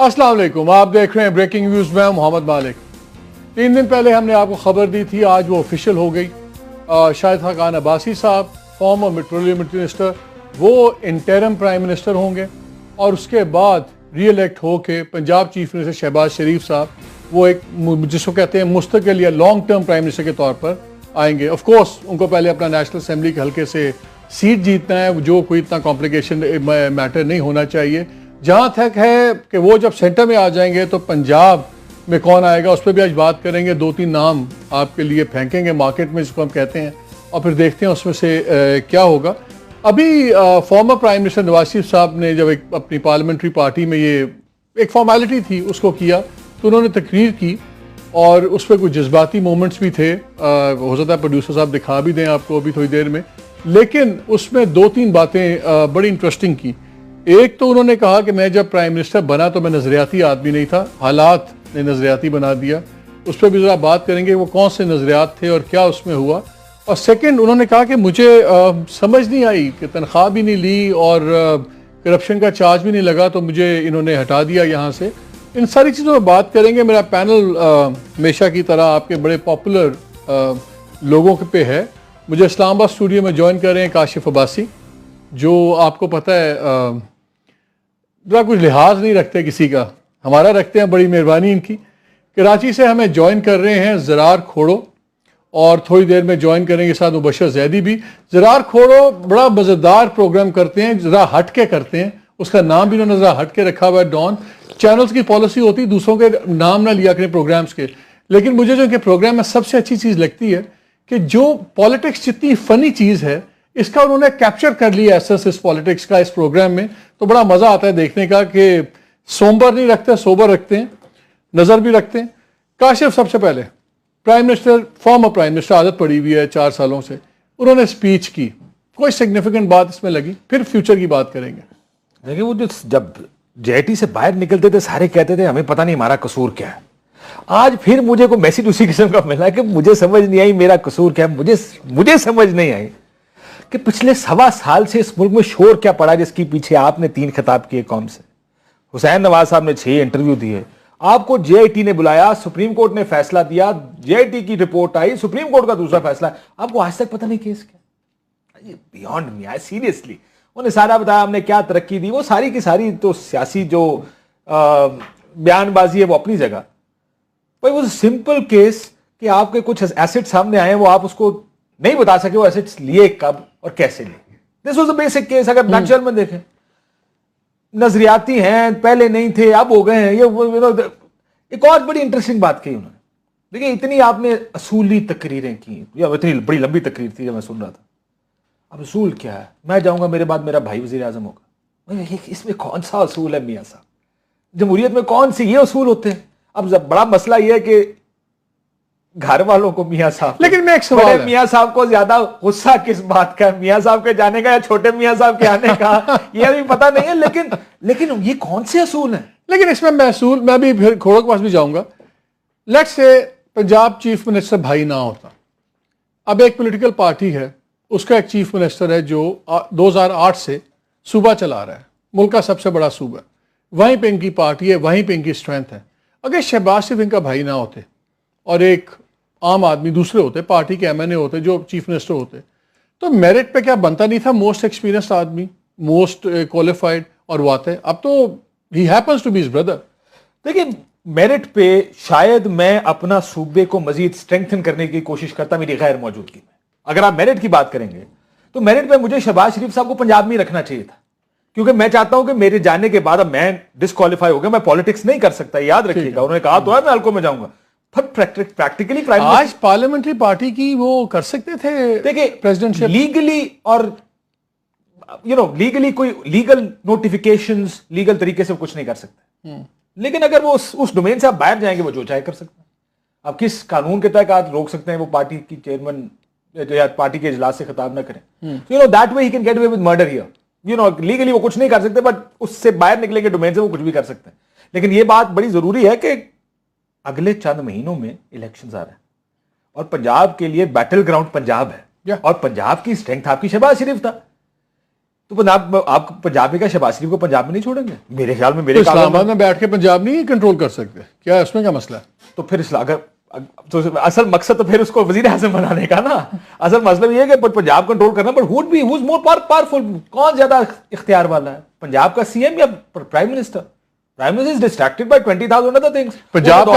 अस्सलाम वालेकुम, आप देख रहे हैं ब्रेकिंग न्यूज में मोहम्मद मालिक। 3 दिन पहले हमने आपको खबर दी थी, आज वो ऑफिशियल हो गई। शाहिद खान अब्बासी साहब, फॉर्मर पेट्रोलियम मिनिस्टर, वो इंटरिम प्राइम मिनिस्टर होंगे और उसके बाद री इलेक्ट होके पंजाब चीफ मिनिस्टर शहबाज शरीफ साहब, वो एक जिसको कहते हैं मुस्तकिल या लॉन्ग टर्म प्राइम मिनिस्टर के तौर पर आएंगे। ऑफ कोर्स उनको पहले अपना नेशनल असेंबली के हल्के से सीट जीतना है, जो कोई इतना कॉम्प्लिकेशन मैटर नहीं होना चाहिए। जहाँ तक है कि वो जब सेंटर में आ जाएंगे तो पंजाब में कौन आएगा उस पर भी आज बात करेंगे। 2-3 नाम आपके लिए फेंकेंगे मार्केट में, जिसको हम कहते हैं, और फिर देखते हैं उसमें से क्या होगा। अभी former prime minister Nawaz Sharif साहब ने जब एक अपनी पार्लियामेंट्री पार्टी में ये एक फॉर्मेलिटी थी उसको किया, तो उन्होंने तकरीर की और उस पर कुछ जज्बाती मोमेंट्स भी थे। हो सकता है प्रोड्यूसर साहब दिखा भी दें आपको अभी थोड़ी देर में, लेकिन उसमें 2-3 बातें बड़ी इंटरेस्टिंग की। एक तो उन्होंने कहा कि मैं जब प्राइम मिनिस्टर बना तो मैं नजरियाती आदमी नहीं था, हालात ने नजरियाती बना दिया। उस पर भी ज़रा बात करेंगे वो कौन से नजरियात थे और क्या उसमें हुआ। और सेकंड, उन्होंने कहा कि मुझे समझ नहीं आई कि तनख्वाह भी नहीं ली और करप्शन का चार्ज भी नहीं लगा, तो मुझे इन्होंने हटा दिया यहाँ से। इन सारी चीज़ों में बात करेंगे। मेरा पैनल हमेशा की तरह आपके बड़े पॉपुलर लोगों पे है। मुझे इस्लामाबाद स्टूडियो में ज्वाइन कर रहे हैं काशिफ अब्बासी, जो आपको पता है जरा कुछ लिहाज नहीं रखते किसी का, हमारा रखते हैं, बड़ी मेहरबानी इनकी। कराची से हमें ज्वाइन कर रहे हैं ज़रार खोड़ो, और थोड़ी देर में ज्वाइन करेंगे साथ मुबशर जैदी भी। ज़रार खोड़ो बड़ा मज़ेदार प्रोग्राम करते हैं, ज़रा हट के करते हैं, उसका नाम भी उन्होंने ज़रा हट के रखा हुआ है डॉन। चैनल्स की पॉलिसी होती है दूसरों के नाम ना लिया करें प्रोग्राम्स के, लेकिन मुझे जो इनके प्रोग्राम में सबसे अच्छी चीज़ लगती है कि जो पॉलिटिक्स जितनी फ़नी चीज़ है इसका उन्होंने कैप्चर कर लिया एसेंस इस पॉलिटिक्स का इस प्रोग्राम में। तो बड़ा मज़ा आता है देखने का कि सोमबर नहीं रखते, सोबर रखते हैं, नज़र भी रखते हैं। काशिफ, सबसे पहले prime minister, former prime minister, आदत पड़ी हुई है 4 सालों से, उन्होंने स्पीच की, कोई सिग्निफिकेंट बात इसमें लगी? फिर फ्यूचर की बात करेंगे। देखिए, वो जो जब जेटी से बाहर निकलते थे सारे कहते थे हमें पता नहीं हमारा कसूर क्या है। आज फिर मुझे कोई मैसेज उसी किस्म का मिला कि मुझे समझ नहीं आई मेरा कसूर क्या है। मुझे समझ नहीं आई कि पिछले 1.25 साल से इस मुल्क में शोर क्या पड़ा जिसके पीछे आपने 3 खिताब किए कौम से, हुसैन नवाज साहब ने 6 इंटरव्यू दिए, आपको जेआईटी ने बुलाया, सुप्रीम कोर्ट ने फैसला दिया, जेआईटी की रिपोर्ट आई, सुप्रीम कोर्ट का दूसरा फैसला, आपको आज तक पता नहीं केस क्या। Beyond me, I seriously. उन्हें सारा बताया हमने क्या तरक्की दी, वो सारी की सारी तो सियासी जो बयानबाजी है वो अपनी जगह। भाई वो सिंपल केस कि आपके कुछ एसेट सामने आए, वो आप उसको नहीं बता सके वो एसेट्स लिए कब और कैसे लिए। This was a basic case. अगर नक्शल में देखें, नजरियाती हैं, पहले नहीं थे अब हो गए हैं। ये एक और बड़ी इंटरेस्टिंग बात कही उन्होंने। देखिए, इतनी आपने असूली तकरीरें की, या इतनी बड़ी लंबी तकरीर थी जब मैं सुन रहा था। अब असूल क्या है? मैं जाऊंगा, मेरे बाद मेरा भाई वजीर आजम होगा। इसमें कौन सा असूल है मियाँ साहब? जमहूरियत में कौन से ये असूल होते हैं? अब बड़ा मसला यह है कि घर वालों को मियाँ साहब, लेकिन मैं एक सवाल है, मियाँ साहब को ज्यादा गुस्सा किस बात का है, मियाँ साहब के जाने का या छोटे मियाँ साहब के आने का, ये अभी पता नहीं है। लेकिन ये कौन से असूल हैं? लेकिन इसमें मैं भी फिर खोड़ो के पास भी जाऊंगा। Let's say Punjab chief minister भाई ना होता, अब एक पॉलिटिकल पार्टी है, उसका एक चीफ मिनिस्टर है जो 2008 से सूबा चला रहा है, मुल्क का सबसे बड़ा सूबा, वहीं पे इनकी पार्टी है, वहीं पे इनकी स्ट्रेंथ है। अगर शहबाज शरीफ इनका भाई ना होते और एक आम आदमी दूसरे होते, पार्टी के एमएनए होते जो चीफ मिनिस्टर होते, तो मेरिट पे क्या बनता नहीं था मोस्ट एक्सपीरियंस्ड आदमी, मोस्ट क्वालिफाइड, और वो आते। अब तो ही happens to be his brother. देखिए, मेरिट पे शायद मैं अपना सूबे को मजीद स्ट्रेंथन करने की कोशिश करता मेरी गैर मौजूदगी में। अगर आप मेरिट की बात करेंगे तो मेरिट पे मुझे शहबाज शरीफ साहब को पंजाब में रखना चाहिए था, क्योंकि मैं चाहता हूं कि मेरे जाने के बाद अब मैं डिस्क्वालीफाई हो गया, मैं पॉलिटिक्स नहीं कर सकता। याद रखिएगा, उन्होंने कहा तो है मैं हल्कों में जाऊंगा, प्रैक्टिकली प्राइम आज पार्लियामेंट्री पार्टी की वो कर सकते थे। देखिए, प्रेसिडेंशिप लीगली और लीगली कोई लीगल नोटिफिकेशंस लीगल तरीके से कुछ नहीं कर सकते, लेकिन अगर वो उस डोमेन से आप बाहर जाएंगे वो जो चाहे कर सकते हैं। आप किस कानून के तहत आप रोक सकते हैं वो पार्टी की चेयरमैन या पार्टी के इजलास से खिताब ना करें? That way he can get away with murder here. Legally वो कुछ नहीं कर सकते, बट उससे बाहर निकलेंगे डोमेन से वो कुछ भी कर सकते हैं। लेकिन ये बात बड़ी जरूरी है कि अगले चंद महीनों में इलेक्शंस आ रहे हैं और पंजाब के लिए बैटल ग्राउंड पंजाब है, और पंजाब की स्ट्रेंथ आपकी शहबाज शरीफ था। तो पंजाब, आप पंजाब में क्या शहबाज शरीफ को पंजाब में नहीं छोड़ेंगे? मेरे ख्याल में, तो मेरे इस्लामाबाद में बैठ के पंजाब नहीं कंट्रोल कर सकते क्या? इसमें क्या मसला है? तो फिर अगर तो असल मकसद तो फिर उसको वजीर आजम बनाने का ना, असल मतलब ये है कि पंजाब कंट्रोल करना, but who is more powerful, कौन ज्यादा इख्तियार वाला है, पंजाब का सीएम या prime minister? Prime minister is distracted by 20,000 other things. Punjab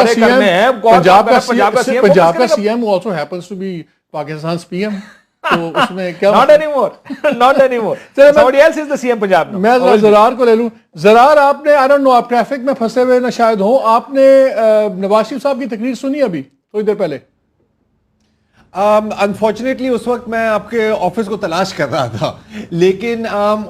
का CM also happens to be Pakistan PM, तो उसमें क्या? Not anymore somebody else is the CM Punjab now। मैं ज़रार को ले लूं। ज़रार, आपने, आई डोंट नो, आप ट्रैफिक में फंसे हुए ना शायद हो, आपने नवाज शरीफ साहब की तकरीर सुनी अभी थोड़ी देर पहले? अनफॉर्चुनेटली उस वक्त मैं आपके ऑफिस को तलाश कर रहा था, लेकिन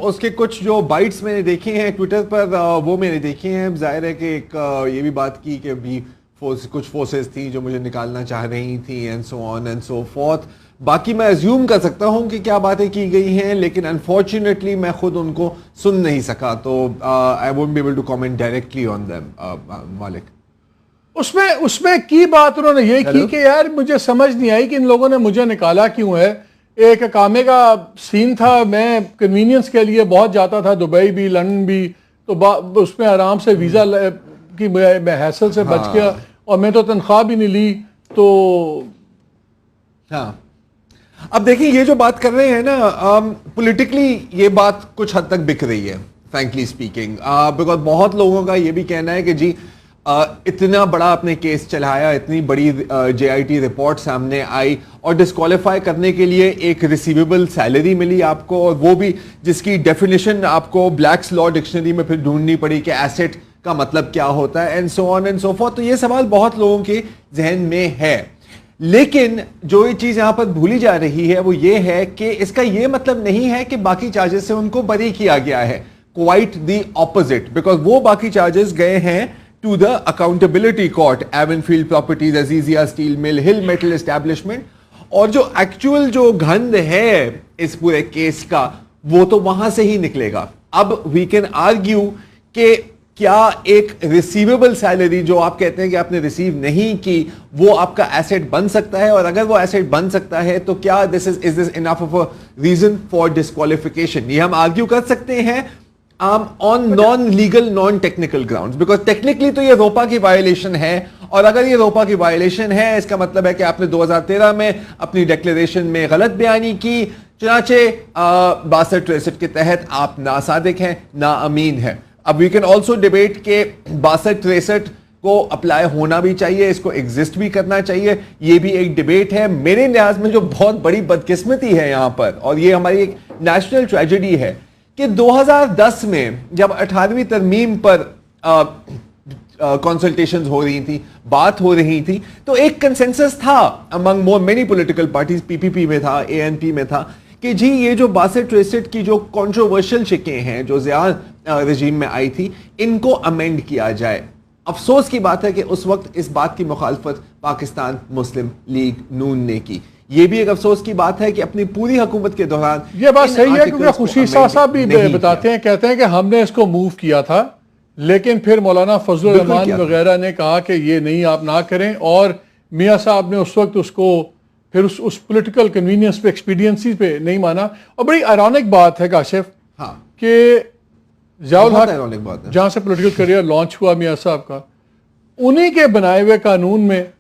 उसके कुछ जो बाइट्स मैंने देखे हैं ट्विटर पर, वो मैंने देखे हैं। जाहिर है कि एक ये भी बात की कि अभी कुछ फोर्सेस थी जो मुझे निकालना चाह रही थी, and so on and so fourth. बाकी मैं अज्यूम कर सकता हूं कि क्या बातें की गई हैं, लेकिन अनफॉर्चुनेटली मैं खुद उनको सुन नहीं सका, तो I won't be able to comment directly on them. मालिक, उसमें की बात उन्होंने ये की कि यार मुझे समझ नहीं आई कि इन लोगों ने मुझे निकाला क्यों है। एक कामे का सीन था, मैं कन्वीनियंस के लिए बहुत जाता था, दुबई भी लंदन भी, तो उसमें आराम से वीज़ा की मैं हैसल से बच गया, और मैं तो तनख्वाह भी नहीं ली। तो हाँ, अब देखिए ये जो बात कर रहे हैं ना, पॉलिटिकली ये बात कुछ हद तक बिक रही है, फ्रैंकली स्पीकिंग, बिकॉज बहुत लोगों का ये भी कहना है कि जी इतना बड़ा आपने केस चलाया, इतनी बड़ी जेआईटी रिपोर्ट सामने आई, और डिस्क्वालीफाई करने के लिए एक रिसीवेबल सैलरी मिली आपको, और वो भी जिसकी डेफिनेशन आपको ब्लैक्स लॉ डिक्शनरी में फिर ढूंढनी पड़ी कि एसेट का मतलब क्या होता है, and so on and so fourth. तो ये सवाल बहुत लोगों के जहन में है, लेकिन जो ये चीज यहां पर भूली जा रही है वो ये है कि इसका ये मतलब नहीं है कि बाकी चार्जेस से उनको बरी किया गया है। क्वाइट द ऑपोजिट, बिकॉज वो बाकी चार्जेस गए हैं to the accountability court, Avenfield properties, Azizia steel mill, Hill Metal Establishment, और जो एक्चुअल जो गंध है इस पूरे केस का वो तो वहां से ही निकलेगा। अब वी कैन आर्ग्यू कि क्या एक रिसीवेबल सैलरी जो आप कहते हैं कि आपने रिसीव नहीं की, वो आपका एसेट बन सकता है, और अगर वो एसेट बन सकता है तो क्या this is enough of a reason for disqualification? ये हम आर्ग्यू कर सकते हैं on non legal non technical grounds, because technically तो ये रोपा की वायलेशन है, और अगर ये रोपा की वायलेशन है इसका मतलब है कि आपने 2013 में अपनी डिक्लेरेशन में गलत बयानी की, चुनाचे 62-63 के तहत आप नासादिक हैं, नाअमीन है। अब वी कैन ऑल्सो डिबेट के 62-63 को अप्लाई होना भी चाहिए, इसको एग्जिस्ट भी करना चाहिए, ये भी एक डिबेट है। मेरे लिहाज में जो बहुत बड़ी बदकिस्मती है यहां पर, और ये हमारी एक नेशनल ट्रेजेडी है, कि 2010 में जब 18वीं तरमीम पर कंसल्टेशंस हो रही थी, बात हो रही थी, तो एक कंसेंसस था among many political parties, PPP में था, एएनपी में था, कि जी ये जो 62-63 की जो कंट्रोवर्शियल शिकें हैं जो ज़िया रजीम में आई थी, इनको अमेंड किया जाए। अफसोस की बात है कि उस वक्त इस बात की मुखालफत पाकिस्तान मुस्लिम लीग नून ने की। ये भी एक अफसोस की बात है कि अपनी पूरी हुकूमत के दौरान ये बात सही है, क्योंकि खुशी साहब भी बताते हैं, कहते हैं कि हमने इसको मूव किया था, लेकिन फिर मौलाना फजलुर रहमान वगैरह ने कहा कि ये नहीं, आप ना करें, और मियाँ साहब ने उस वक्त उसको फिर उस पॉलिटिकल कन्वीनियंस पे, एक्सपीडियंसी पे नहीं माना। और बड़ी आयरॉनिक बात है काशिफ, हाँ, कि ज़ियाउल हक जहाँ से पॉलिटिकल करियर लॉन्च हुआ मियाँ साहब का, उन्हीं के बनाए हुए कानून में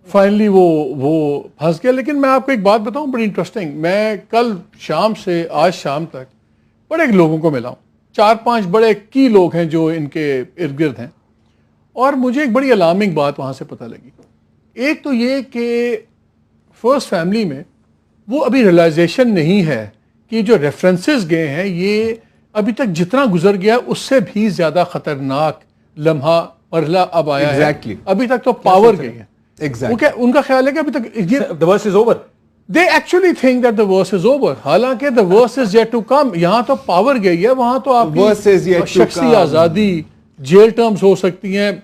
फाइनली वो फंस गया। लेकिन मैं आपको एक बात बताऊं बड़ी इंटरेस्टिंग, मैं कल शाम से आज शाम तक बड़े लोगों को मिला हूँ, 4-5 बड़े की लोग हैं जो इनके इर्द गिर्द हैं, और मुझे एक बड़ी अलार्मिंग बात वहाँ से पता लगी। एक तो ये कि फर्स्ट फैमिली में वो अभी रियलाइजेशन नहीं है कि जो रेफरेंसेस गए हैं ये अभी तक जितना गुजर गया उससे भी ज़्यादा ख़तरनाक लम्हा मरला अब आया है। अभी तक तो पावर गई है। उनका ख्याल है कि अभी तक the worst is over. They actually think that the worst is over. हालांकि the worst is yet to come. यहाँ तो पावर गई है, वहां तो आपकी शख्सी आजादी, जेल टर्म्स हो सकती हैं,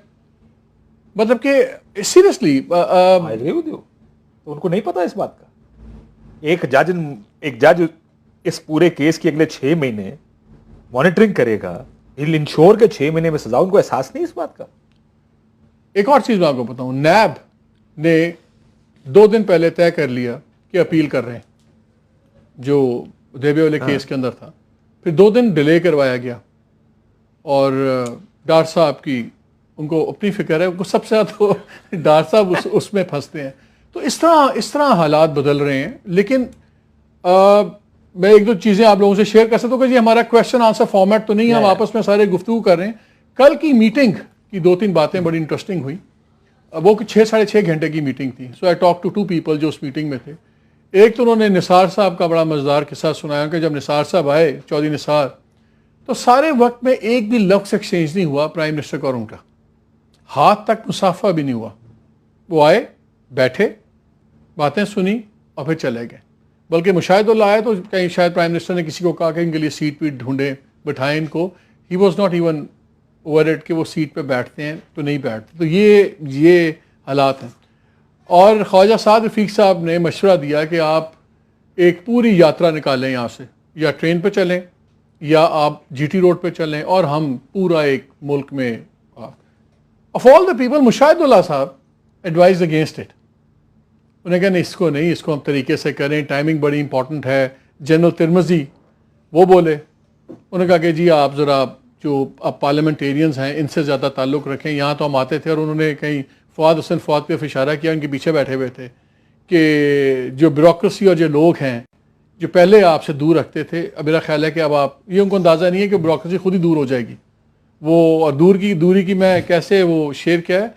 मतलब कि सीरियसली तो उनको नहीं पता इस बात का। एक जज इस पूरे केस की अगले 6 महीने मॉनिटरिंग करेगा, he'll ensure के 6 महीने में सजा, उनको एहसास नहीं इस बात का। एक और चीज मैं आपको बताऊं, नैब ने 2 दिन पहले तय कर लिया कि अपील कर रहे हैं जो देवे वाले केस के अंदर था। फिर 2 दिन डिले करवाया गया और डॉक्टर साहब की उनको अपनी फिक्र है, उनको सबसे ज़्यादा तो डॉक्टर साहब उसमें फंसते हैं। तो इस तरह हालात बदल रहे हैं। लेकिन मैं 1-2 चीज़ें आप लोगों से शेयर कर सकता हूँ कि जी हमारा क्वेश्चन आंसर फॉर्मेट तो नहीं है, हम आपस में सारे गुफ्तगू कर रहे हैं। कल की मीटिंग की 2-3 बातें बड़ी इंटरेस्टिंग हुई। वो 6-6.5 घंटे की मीटिंग थी। सो आई टॉक टू 2 पीपल जो उस मीटिंग में थे। एक तो उन्होंने निसार साहब का बड़ा मज़ेदार किस्सा सुनाया कि जब निसार साहब आए, चौधरी निसार, तो सारे वक्त में एक भी लफ्ज़ एक्सचेंज नहीं हुआ प्राइम मिनिस्टर का और उनका, हाथ तक मुसाफा भी नहीं हुआ। वो आए, बैठे, बातें सुनी और फिर चले गए। बल्कि मुशाहिदुल्लाह आए तो कहीं शायद प्राइम मिनिस्टर ने किसी को कहा कि इनके लिए सीट वीट ढूंढें, बिठाएं इनको। He was not even over it कि वो सीट पे बैठते हैं तो नहीं बैठते। तो ये हालात हैं। और ख्वाजा साद रफ़ीक साहब ने मशवरा दिया कि आप एक पूरी यात्रा निकालें यहाँ से, या ट्रेन पे चलें या आप जीटी रोड पे चलें और हम पूरा एक मुल्क में of all the people Mushahidullah साहब एडवाइज अगेंस्ट इट। उन्हें कहा नहीं, इसको हम तरीके से करें, टाइमिंग बड़ी इंपॉर्टेंट है। जनरल तिरमिज़ी वो बोले, उन्होंने कहा कि जी आप ज़रा जो अब पार्लियामेंटेरियंस हैं इनसे ज़्यादा ताल्लुक़ रखें। यहाँ तो हम आते थे और उन्होंने कहीं फ़वाद हुसैन फ़वाद पे इशारा किया, उनके पीछे बैठे हुए थे, कि जो ब्यूरोक्रेसी और जो लोग हैं जो पहले आपसे दूर रखते थे, अब मेरा ख्याल है कि अब आप, ये उनको अंदाज़ा नहीं है कि ब्यूरोक्रेसी खुद ही दूर हो जाएगी। वो और दूरी की मैं कैसे, वो शेर क्या है,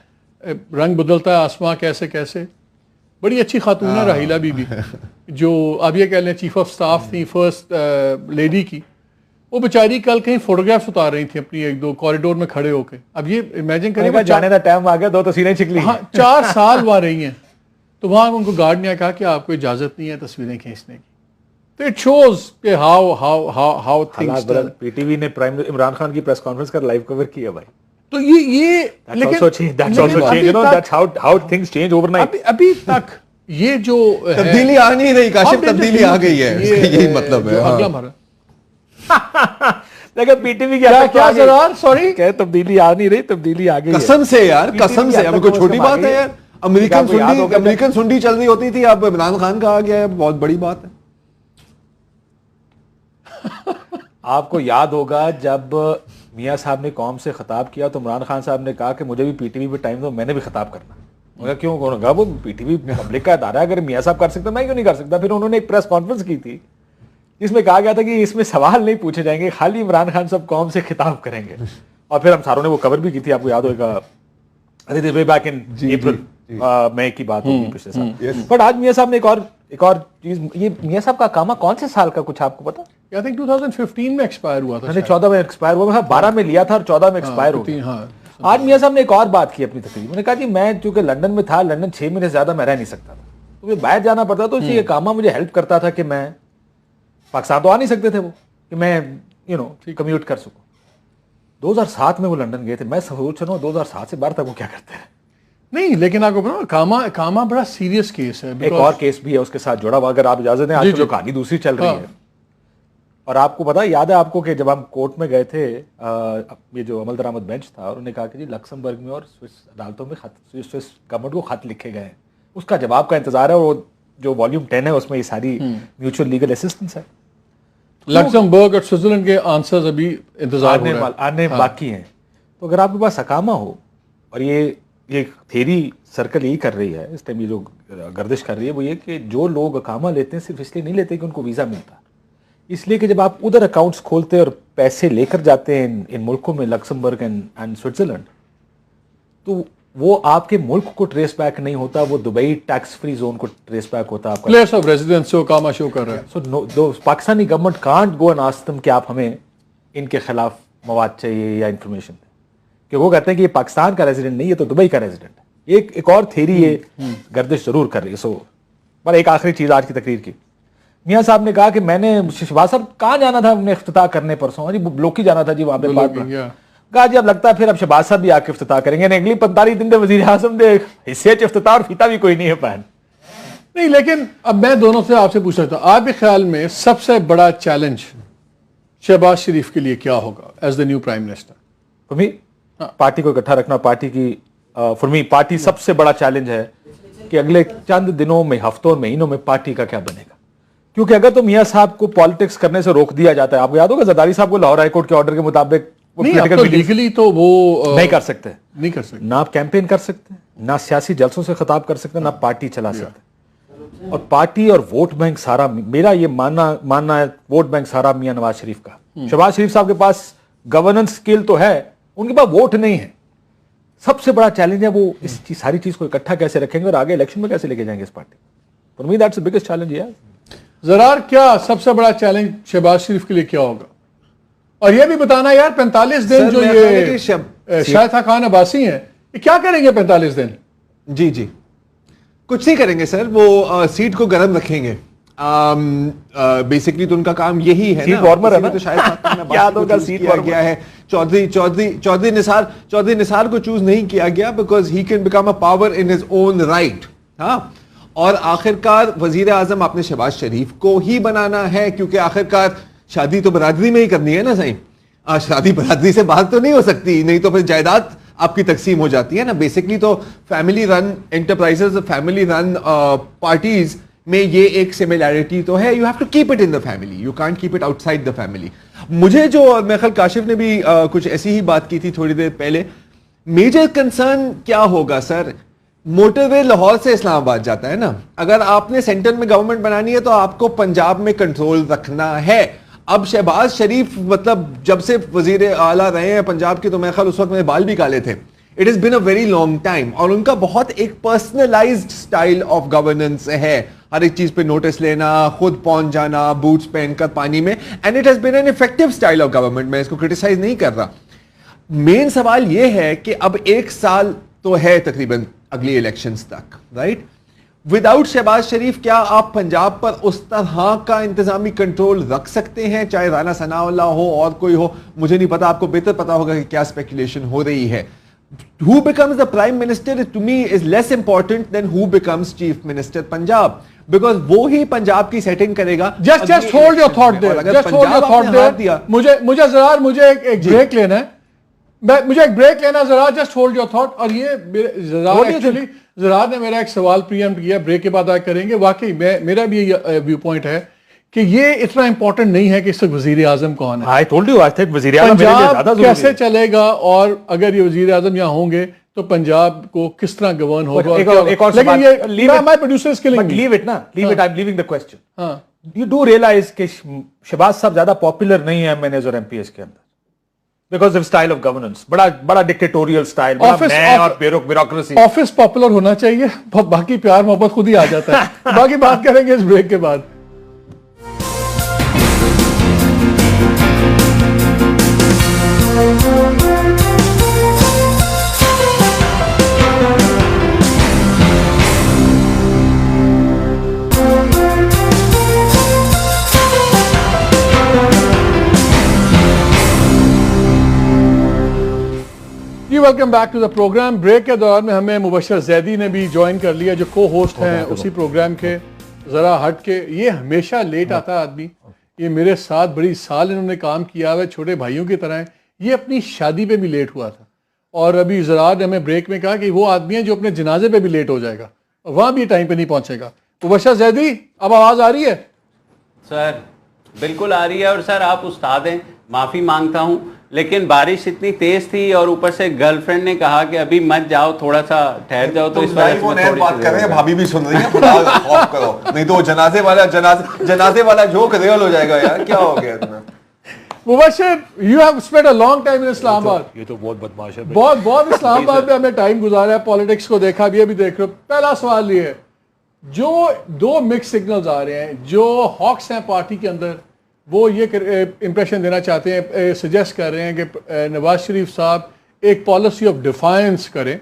रंग बदलता है आसमां कैसे कैसे। बड़ी अच्छी खातून है राहिला बीबी, जो अब ये कह लें चीफ ऑफ स्टाफ थी फर्स्ट लेडी की। वो बेचारी कल कहीं फोटोग्राफ्स उतार रही थी अपनी 1-2 कॉरिडोर में खड़े होके। अब ये इमेजिन करें, जाने का टाइम आ गया, 2 तस्वीरें छिकली। हाँ, 4 साल वहाँ रही हैं, तो वहाँ उनको गार्ड ने कहा कि आपको इजाज़त नहीं है तस्वीरें खींचने की। तो इट शोज कि हाउ थिंग्स। पीटीवी ने प्राइम इमरान खान की प्रेस कॉन्फ्रेंस कर लाइव कवर किया भाई। तो ये अभी तक ये जो तब्दीली आ नहीं रही, काशिफ तब्दीली आ गई है, यही मतलब है। अगला हमारा देखो पीटीवी क्या जरा सॉरी क्या तब्दीली आ नहीं रही, तब्दीली आ गई कसम से यार, कसम से। अब कोई छोटी बात है यार, अमेरिकन सुंडी चल रही होती थी, अब इमरान खान का आ गया है, बहुत बड़ी बात है। आपको याद होगा जब मियां साहब ने कौम से खिताब किया तो इमरान खान साहब ने कहा कि मुझे भी पीटीवी पे टाइम दो, मैंने भी खिताब करना। उन्होंने क्यों कहा, वो पीटीवी पब्लिक का अदारा है, अगर मियां साहब कर सकते मैं क्यों नहीं कर सकता। फिर उन्होंने एक प्रेस कॉन्फ्रेंस की थी जिसमें कहा गया था कि इसमें सवाल नहीं पूछे जाएंगे, खाली इमरान खान साहब कौम से खिताब करेंगे। और फिर हम सारों ने वो कवर भी की थी, आपको याद होगा, वे बैक इन अप्रैल मई की बात होगी पिछले साल। बट आज मियां साहब ने एक और चीज, ये मियां साहब का कामा कौन से साल का कुछ आपको पता? आई थिंक 2015 में एक्सपायर हुआ था, 14 में एक्सपायर हुआ, 12 में लिया था और 14 में एक्सपायर हो गया। आज मियां साहब ने एक और बात की अपनी तकरीर। उन्होंने कहा जी मैं चूंकि लंदन में था, लंदन 6 महीने से ज्यादा मैं रह नहीं सकता था, तो मुझे बाहर जाना पड़ता, तो ये कामा मुझे हेल्प करता था कि मैं पाकिस्तान तो आ नहीं सकते थे वो, कि मैं कम्यूट कर सकूं। 2007 में वो लंदन गए थे। मैं सोच रहा हूँ 2007 से 12 तक वो क्या करते हैं। नहीं, लेकिन आपको पता कामा बड़ा सीरियस केस है। एक और केस भी है उसके साथ जुड़ा हुआ, अगर आप इजाजत दें। आज जो कहानी दूसरी चल रही है, और आपको पता याद है आपको कि जब हम कोर्ट में गए थे, ये जो अमल दरामद बेंच था, और उन्होंने कहा कि जी लक्समबर्ग में और स्विस अदालतों में स्विस गवर्नमेंट को खत लिखे गए हैं, उसका जवाब का इंतजार है। और जो वॉल्यूम 10 है उसमें ये सारी म्यूचुअल लीगल असिस्टेंस है। लक्समबर्ग और स्विट्जरलैंड के आंसर्स अभी इंतजार आने बाकी हैं। तो अगर आपके पास अकामा हो, और ये थेरी सर्कल यही कर रही है इस टाइम, ये जो गर्दिश कर रही है वो ये कि जो लोग अकामा लेते हैं सिर्फ इसलिए नहीं लेते कि उनको वीज़ा मिलता, इसलिए कि जब आप उधर अकाउंट्स खोलते और पैसे लेकर जाते हैं इन मुल्कों में, लक्समबर्ग एंड स्विट्जरलैंड, तो वो आपके मुल्क को ट्रेस बैक नहीं होता, वो दुबई टैक्स फ्री जोन को ट्रेस बैक होता है। प्लेस ऑफ रेजिडेंस से कामा शो कर रहा है। So Pakistani government can't go and ask them कि आप हमें इनके खिलाफ मवाद चाहिए या इंफॉर्मेशन, कि वो कहते हैं कि ये पाकिस्तान का रेजिडेंट नहीं है, तो दुबई का रेजिडेंट है। एक और थेरी ये गर्दिश जरूर कर रही है। पर एक आखिरी चीज आज की तकरीर की, मियां साहब ने कहा कि मैंने शहबाज साहब कहाँ जाना था, हमने इफ्तिताह करने परसों जी ब्लोकी जाना था जी, वहां पे बात कहा जी अब लगता है फिर अब शहबाज साहब भी आके इफ्तिताह करेंगे। अगली 45 दिन वजीर आजम दे हिस्से इफ्तिताह और फीता भी कोई नहीं है पहन। नहीं, लेकिन अब मैं दोनों से आपसे पूछ सकता हूँ, आपके ख्याल में सबसे बड़ा चैलेंज शहबाज शरीफ के लिए क्या होगा as the new prime minister? For me party को इकट्ठा रखना, पार्टी की फॉर मी पार्टी सबसे बड़ा चैलेंज है कि अगले चंद दिनों में, हफ्तों और महीनों में पार्टी का क्या बनेगा। क्योंकि अगर तो मियां साहब को पॉलिटिक्स करने से रोक दिया जाता है, आपको याद होगा जरदारी साहब को लाहौर हाईकोर्ट के ऑर्डर के मुताबिक नहीं, अब तो लीगली तो वो नहीं कर सकते, नहीं कर सकते, ना आप कैंपेन कर सकते, ना सियासी जलसों से खिताब कर सकते, ना पार्टी चला सकते। और पार्टी और वोट बैंक सारा, मेरा ये मानना है, वोट बैंक सारा मियां नवाज शरीफ का। शहबाज शरीफ साहब के पास गवर्नेंस स्किल तो है, उनके पास वोट नहीं है। सबसे बड़ा चैलेंज है वो इस सारी चीज को इकट्ठा कैसे रखेंगे और आगे इलेक्शन में कैसे लेके जाएंगे इस party. For me that's the biggest challenge यार। जरार, क्या सबसे बड़ा चैलेंज शहबाज शरीफ के लिए क्या होगा? और ये भी बताना यार, 45 दिन जो ये शाहिद खान अब्बासी हैं, ये क्या करेंगे 45 दिन? जी जी, कुछ नहीं करेंगे सर, वो सीट को गर्म रखेंगे। बेसिकली तो उनका काम यही है ना, वार्मर है ना, तो शायद याद होगा सीट किया गया है। चौधरी निसार को चूज नहीं किया गया because he can become a power in his own right. हाँ, और आखिरकार वजीर आजम आपने शहबाज शरीफ को ही बनाना है, क्योंकि आखिरकार शादी तो बरादरी में ही करनी है ना सही। शादी बरादरी से बाहर तो नहीं हो सकती, नहीं तो फिर जायदाद आपकी तकसीम हो जाती है ना। बेसिकली तो family run enterprises, family run parties में ये एक सिमिलैरिटी तो है। You have to keep it in the family, you can't keep it outside the family. मुझे जो, मेरे ख्याल काशिफ ने भी कुछ ऐसी ही बात की थी थोड़ी देर पहले, मेजर कंसर्न क्या होगा सर? मोटरवे लाहौर से इस्लामाबाद जाता है ना, अगर आपने सेंटर में गवर्नमेंट बनानी है तो आपको पंजाब में कंट्रोल रखना है। अब शहबाज शरीफ मतलब जब से वजीर आला रहे हैं पंजाब के, तो मेरे ख्याल उस वक्त मेरे बाल भी काले थे। It is been a very long time, और उनका बहुत एक पर्सनलाइज्ड स्टाइल ऑफ गवर्नेंस है। हर एक चीज पे नोटिस लेना, खुद पहुंच जाना, बूट्स पहनकर पानी में, and it has been an effective style of government. मैं इसको क्रिटिसाइज नहीं कर रहा। मेन सवाल यह है कि अब 1 साल तो है तकरीबन अगली इलेक्शंस तक, राइट? विदाउट शहबाज शरीफ क्या आप पंजाब पर उस तरह का इंतजामी कंट्रोल रख सकते हैं, चाहे राना सनाउल्लाह हो और कोई हो? मुझे नहीं पता, आपको बेहतर पता होगा कि क्या स्पेकुलेशन हो रही है। Who becomes the prime minister to me is less important than who becomes chief minister Punjab, because वो ही पंजाब की सेटिंग करेगा। just hold your thought there, just hold your thought there। मुझे जरा मुझे एक ब्रेक लेना है, मुझे एक ब्रेक लेना जरा, जस्ट होल्ड योर थॉट। और ये एक्चुअली जरा ने मेरा एक सवाल प्रीएम्प्ट किया, ब्रेक के बाद आगे करेंगे। वाकई मेरा भी व्यू पॉइंट है कि ये इतना इंपॉर्टेंट नहीं है कि इस वजीर आजम कौन है। I told you, I think वजीर आजम पंजाब कैसे चलेगा, और अगर ये वजीर आजम यहाँ होंगे तो पंजाब को किस तरह गवर्न होगा। लेकिन ये my producer is killing me, leave it ना, leave it, I am leaving the question. हां, यू डू रियलाइज कि शहबाज साहब ज्यादा पॉपुलर नहीं है एमएनएस और एमपीएस के अंदर, because of style of governance, बड़ा डिक्टेटोरियल स्टाइल, और ब्यूरोक्रेसी। ऑफिस पॉपुलर होना चाहिए, बाकी प्यार मोहब्बत खुद ही आ जाता है। बाकी बात करेंगे इस ब्रेक के बाद। Welcome back to the programme. Break के दौरान में हमें मुबशर जैदी ने भी ज्वाइन कर लिया, जो को होस्ट हैं उसी प्रोग्राम के, जरा हट के। ये हमेशा लेट आता है आदमी, ये मेरे साथ बड़ी साल इन्होंने काम किया हुआ है, छोटे भाइयों की तरह है। ये अपनी शादी पे भी लेट हुआ था, और अभी जरा ने हमें ब्रेक में कहा कि वो आदमी है जो अपने जनाजे पे भी लेट हो जाएगा, और वहाँ भी टाइम पे नहीं पहुँचेगा। मुबशर जैदी, अब आवाज़ आ रही है? सर बिल्कुल आ रही है, और सर आप उस्ताद हैं, माफ़ी मांगता हूँ, लेकिन बारिश इतनी तेज थी और ऊपर से गर्लफ्रेंड ने कहा कि अभी मत जाओ, थोड़ा सा ठहर जाओ, तो इस वजह से मैं थोड़ी बात कर रहे हैं, भाभी भी सुन रही है, खुदा खौफ करो, नहीं तो जनाजे वाला जोक रियल हो जाएगा यार। क्या हो गया तुम्हें? Mubashar, you have spent a long time in Islamabad. ये तो बहुत बदमाश है, बहुत इस्लामाबाद में हमने टाइम गुजारा है, पॉलिटिक्स को देखा भी, अभी देख रहे हो। पहला सवाल ये है, जो 2 मिक्स सिग्नल्स आ रहे हैं, जो हॉक्स हैं पार्टी के अंदर, वो ये इंप्रेशन देना चाहते हैं, सजेस्ट कर रहे हैं कि नवाज शरीफ साहब एक पॉलिसी ऑफ डिफायंस करें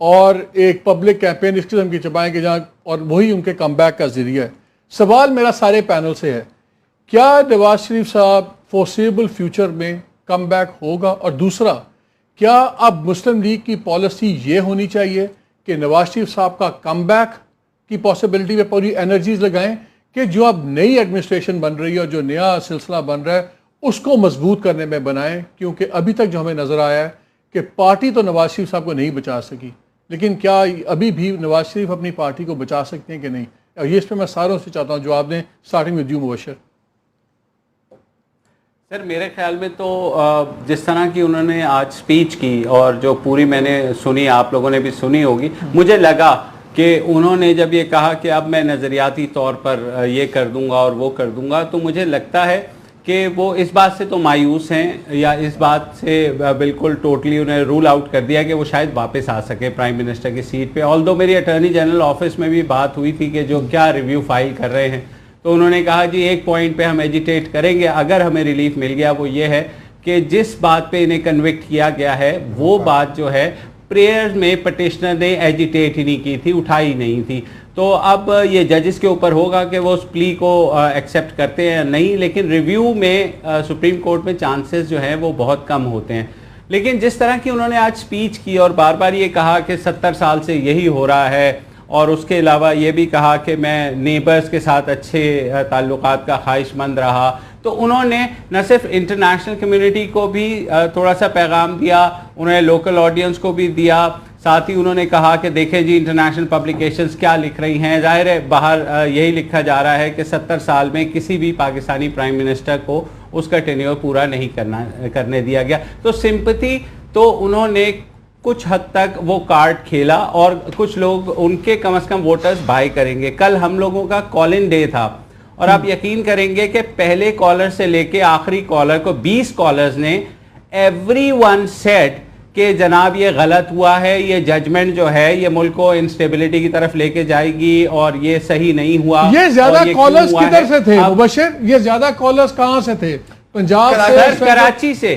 और एक पब्लिक कैंपेन इस किस्म की चलाएं कि जहाँ, और वही उनके कमबैक का जरिया है। सवाल मेरा सारे पैनल से है, क्या नवाज शरीफ साहब फोर्सेबल फ्यूचर में कमबैक होगा? और दूसरा, क्या अब मुस्लिम लीग की पॉलिसी ये होनी चाहिए कि नवाज शरीफ साहब का कमबैक की पॉसिबिलिटी में पूरी एनर्जीज लगाएं, कि जो अब नई एडमिनिस्ट्रेशन बन रही है और जो नया सिलसिला बन रहा है उसको मजबूत करने में बनाएं? क्योंकि अभी तक जो हमें नज़र आया है कि पार्टी तो नवाज शरीफ साहब को नहीं बचा सकी, लेकिन क्या अभी भी नवाज शरीफ अपनी पार्टी को बचा सकते हैं कि नहीं? और ये इस पर मैं सारों से चाहता हूँ जवाब दें, starting with you Mubashir. Sir मेरे ख्याल में तो जिस तरह की उन्होंने आज स्पीच की और जो पूरी मैंने सुनी, आप लोगों ने भी सुनी होगी, मुझे लगा कि उन्होंने जब ये कहा कि अब मैं नज़रियाती तौर पर ये कर दूंगा और वो कर दूंगा, तो मुझे लगता है कि वो इस बात से तो मायूस हैं या इस बात से बिल्कुल टोटली उन्हें रूल आउट कर दिया कि वो शायद वापस आ सके प्राइम मिनिस्टर की सीट पे। ऑल्दो मेरी अटॉर्नी जनरल ऑफिस में भी बात हुई थी कि जो क्या रिव्यू फाइल कर रहे हैं, तो उन्होंने कहा जी एक पॉइंट पे हम एजिटेट करेंगे अगर हमें रिलीफ मिल गया, वो ये है कि जिस बात पे इन्हें कन्विक्ट किया गया है वो बात जो है प्रेयर में पिटिशनर ने एजिटेट ही नहीं की थी, उठाई नहीं थी। तो अब ये जजेस के ऊपर होगा कि वो उस प्ली को एक्सेप्ट करते हैं या नहीं, लेकिन रिव्यू में सुप्रीम कोर्ट में चांसेस जो हैं वो बहुत कम होते हैं। लेकिन जिस तरह की उन्होंने आज स्पीच की और बार बार ये कहा कि 70 साल से यही हो रहा है, और उसके अलावा ये भी कहा कि मैं नेबर्स के साथ अच्छे ताल्लुकात का ख्वाहिशमंद रहा, तो उन्होंने न सिर्फ इंटरनेशनल कम्युनिटी को भी थोड़ा सा पैगाम दिया, उन्होंने लोकल ऑडियंस को भी दिया। साथ ही उन्होंने कहा कि देखें जी इंटरनेशनल पब्लिकेशंस क्या लिख रही हैं, जाहिर है बाहर यही लिखा जा रहा है कि 70 साल में किसी भी पाकिस्तानी प्राइम मिनिस्टर को उसका टेन्योर पूरा नहीं करने दिया गया। तो सिंपैथी तो उन्होंने कुछ हद तक वो कार्ड खेला और कुछ लोग उनके कम से कम वोटर्स बाय करेंगे। कल हम लोगों का कॉल इन डे था और आप यकीन करेंगे कि पहले कॉलर से लेके आखिरी कॉलर को 20 कॉलर्स ने एवरीवन सेड कि जनाब ये गलत हुआ है, ये जजमेंट जो है ये मुल्क को इंस्टेबिलिटी की तरफ लेके जाएगी और ये सही नहीं हुआ। ये ज्यादा कॉलर्स किधर से थे मुबशर? ये ज्यादा कॉलर्स कहां से थे? पंजाब से, कराची से,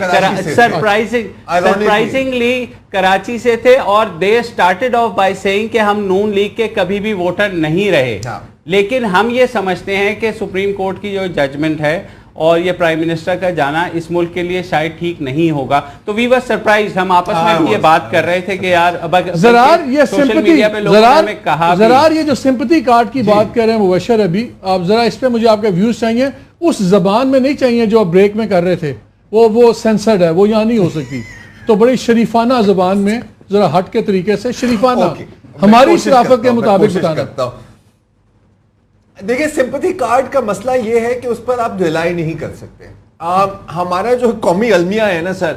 सरप्राइजिंगली कराची से थे। और they started off by saying कि हम नून लीग के कभी भी वोटर नहीं रहे, लेकिन हम ये समझते हैं कि सुप्रीम कोर्ट की जो जजमेंट है और ये प्राइम मिनिस्टर का जाना इस मुल्क के लिए शायद ठीक नहीं होगा। तो वी वर सरप्राइज, हम आपस में भी ये बात कर रहे थे कि यार अब ज़रार ये सोशल मीडिया पे लोगों ने कहा, ज़रार ये जो सिंपैथी कार्ड की बात कर रहे हैं मुबशर, अभी आप जरा इस पे मुझे आपके व्यूज चाहिए। उस जबान में नहीं चाहिए जो आप ब्रेक में कर रहे थे, वो सेंसर्ड है, वो यहाँ नहीं हो सकती। तो बड़ी शरीफाना जबान में जरा हट के तरीके से शरीफाना हमारी शराफत के मुताबिक बताना। देखिए सिंपैथी कार्ड का मसला यह है कि उस पर आप रिलाई नहीं कर सकते। हमारा जो कौमी अलमिया है ना सर,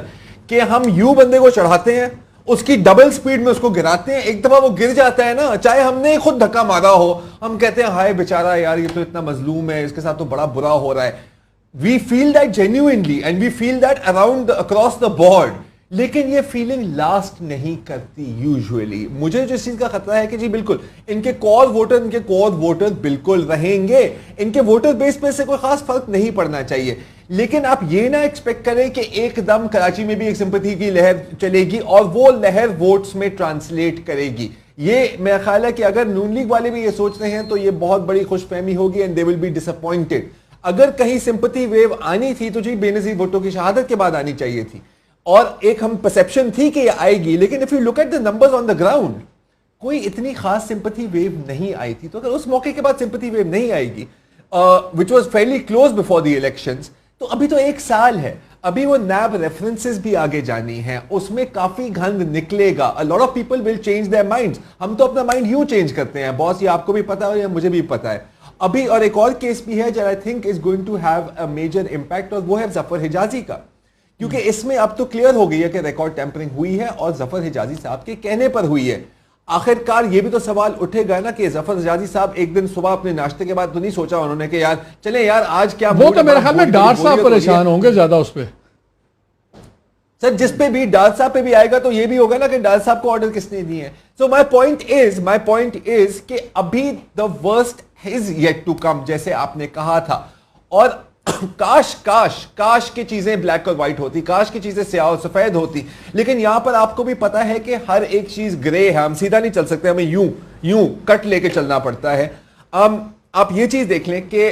कि हम यू बंदे को चढ़ाते हैं, उसकी डबल स्पीड में उसको गिराते हैं, एक दफा वो गिर जाता है ना, चाहे हमने खुद धक्का मारा हो, हम कहते हैं हाय बेचारा यार ये तो इतना मजलूम है, इसके साथ तो बड़ा बुरा हो रहा है। We feel that genuinely and we feel that around across the board, लेकिन ये फीलिंग लास्ट नहीं करती यूजुअली। मुझे जो इस चीज का खतरा है कि जी बिल्कुल इनके कोर वोटर बिल्कुल रहेंगे, इनके वोटर बेस पे से कोई खास फर्क नहीं पड़ना चाहिए। लेकिन आप ये ना एक्सपेक्ट करें कि एकदम कराची में भी एक सिंपैथी की लहर चलेगी और वो लहर वोट्स में ट्रांसलेट करेगी। ये मेरा ख्याल है कि अगर नून लीग वाले भी ये सोच रहे हैं तो ये बहुत बड़ी खुशफहमी होगी and they will be disappointed. अगर कहीं सिंपैथी वेव आनी थी तो जी बेनजीर भुट्टो की शहादत के बाद आनी चाहिए थी, और एक हम परसेप्शन थी कि ये आएगी, लेकिन if you look at the numbers on the ground कोई इतनी खास सिंपैथी वेव नहीं आई थी। तो अगर उस मौके के बाद सिंपैथी वेव नहीं आएगी which was Fairlie close before the elections, तो अभी तो 1 साल है, अभी वो नैब रेफरेंसेस भी आगे जानी है, उसमें काफी गंद निकलेगा। A lot of people will change their minds. हम तो अपना माइंड यूं चेंज करते हैं बॉस, ये आपको भी पता है या मुझे भी पता है अभी। और एक और केस भी है जो I think is going to have a major impact, और वो है जफर हिजाजी का, क्योंकि इसमें अब तो क्लियर हो गई है कि रिकॉर्ड टेम्परिंग हुई है और जफर हिजाजी साहब के कहने पर हुई है। आखिरकार ये भी तो सवाल उठेगा ना कि जफर हिजाजी साहब एक दिन सुबह अपने नाश्ते के बाद तो नहीं सोचा उन्होंने कि यार चले यार आज क्या, वो तो मेरे ख्याल में डार साहब परेशान होंगे ज्यादा उस पर सर, जिस पे भी डार साहब पे भी आएगा तो ये भी होगा ना कि डार साहब को ऑर्डर किसने दिए हैं। सो माय पॉइंट इज कि अभी the worst is yet to come, जैसे आपने कहा था। और काश की चीजें ब्लैक और व्हाइट होती, काश की चीजें स्याह और सफेद होती, लेकिन यहां पर आपको भी पता है कि हर एक चीज ग्रे है, हम सीधा नहीं चल सकते, हमें यूं कट लेके चलना पड़ता है। आप ये चीज देख लें कि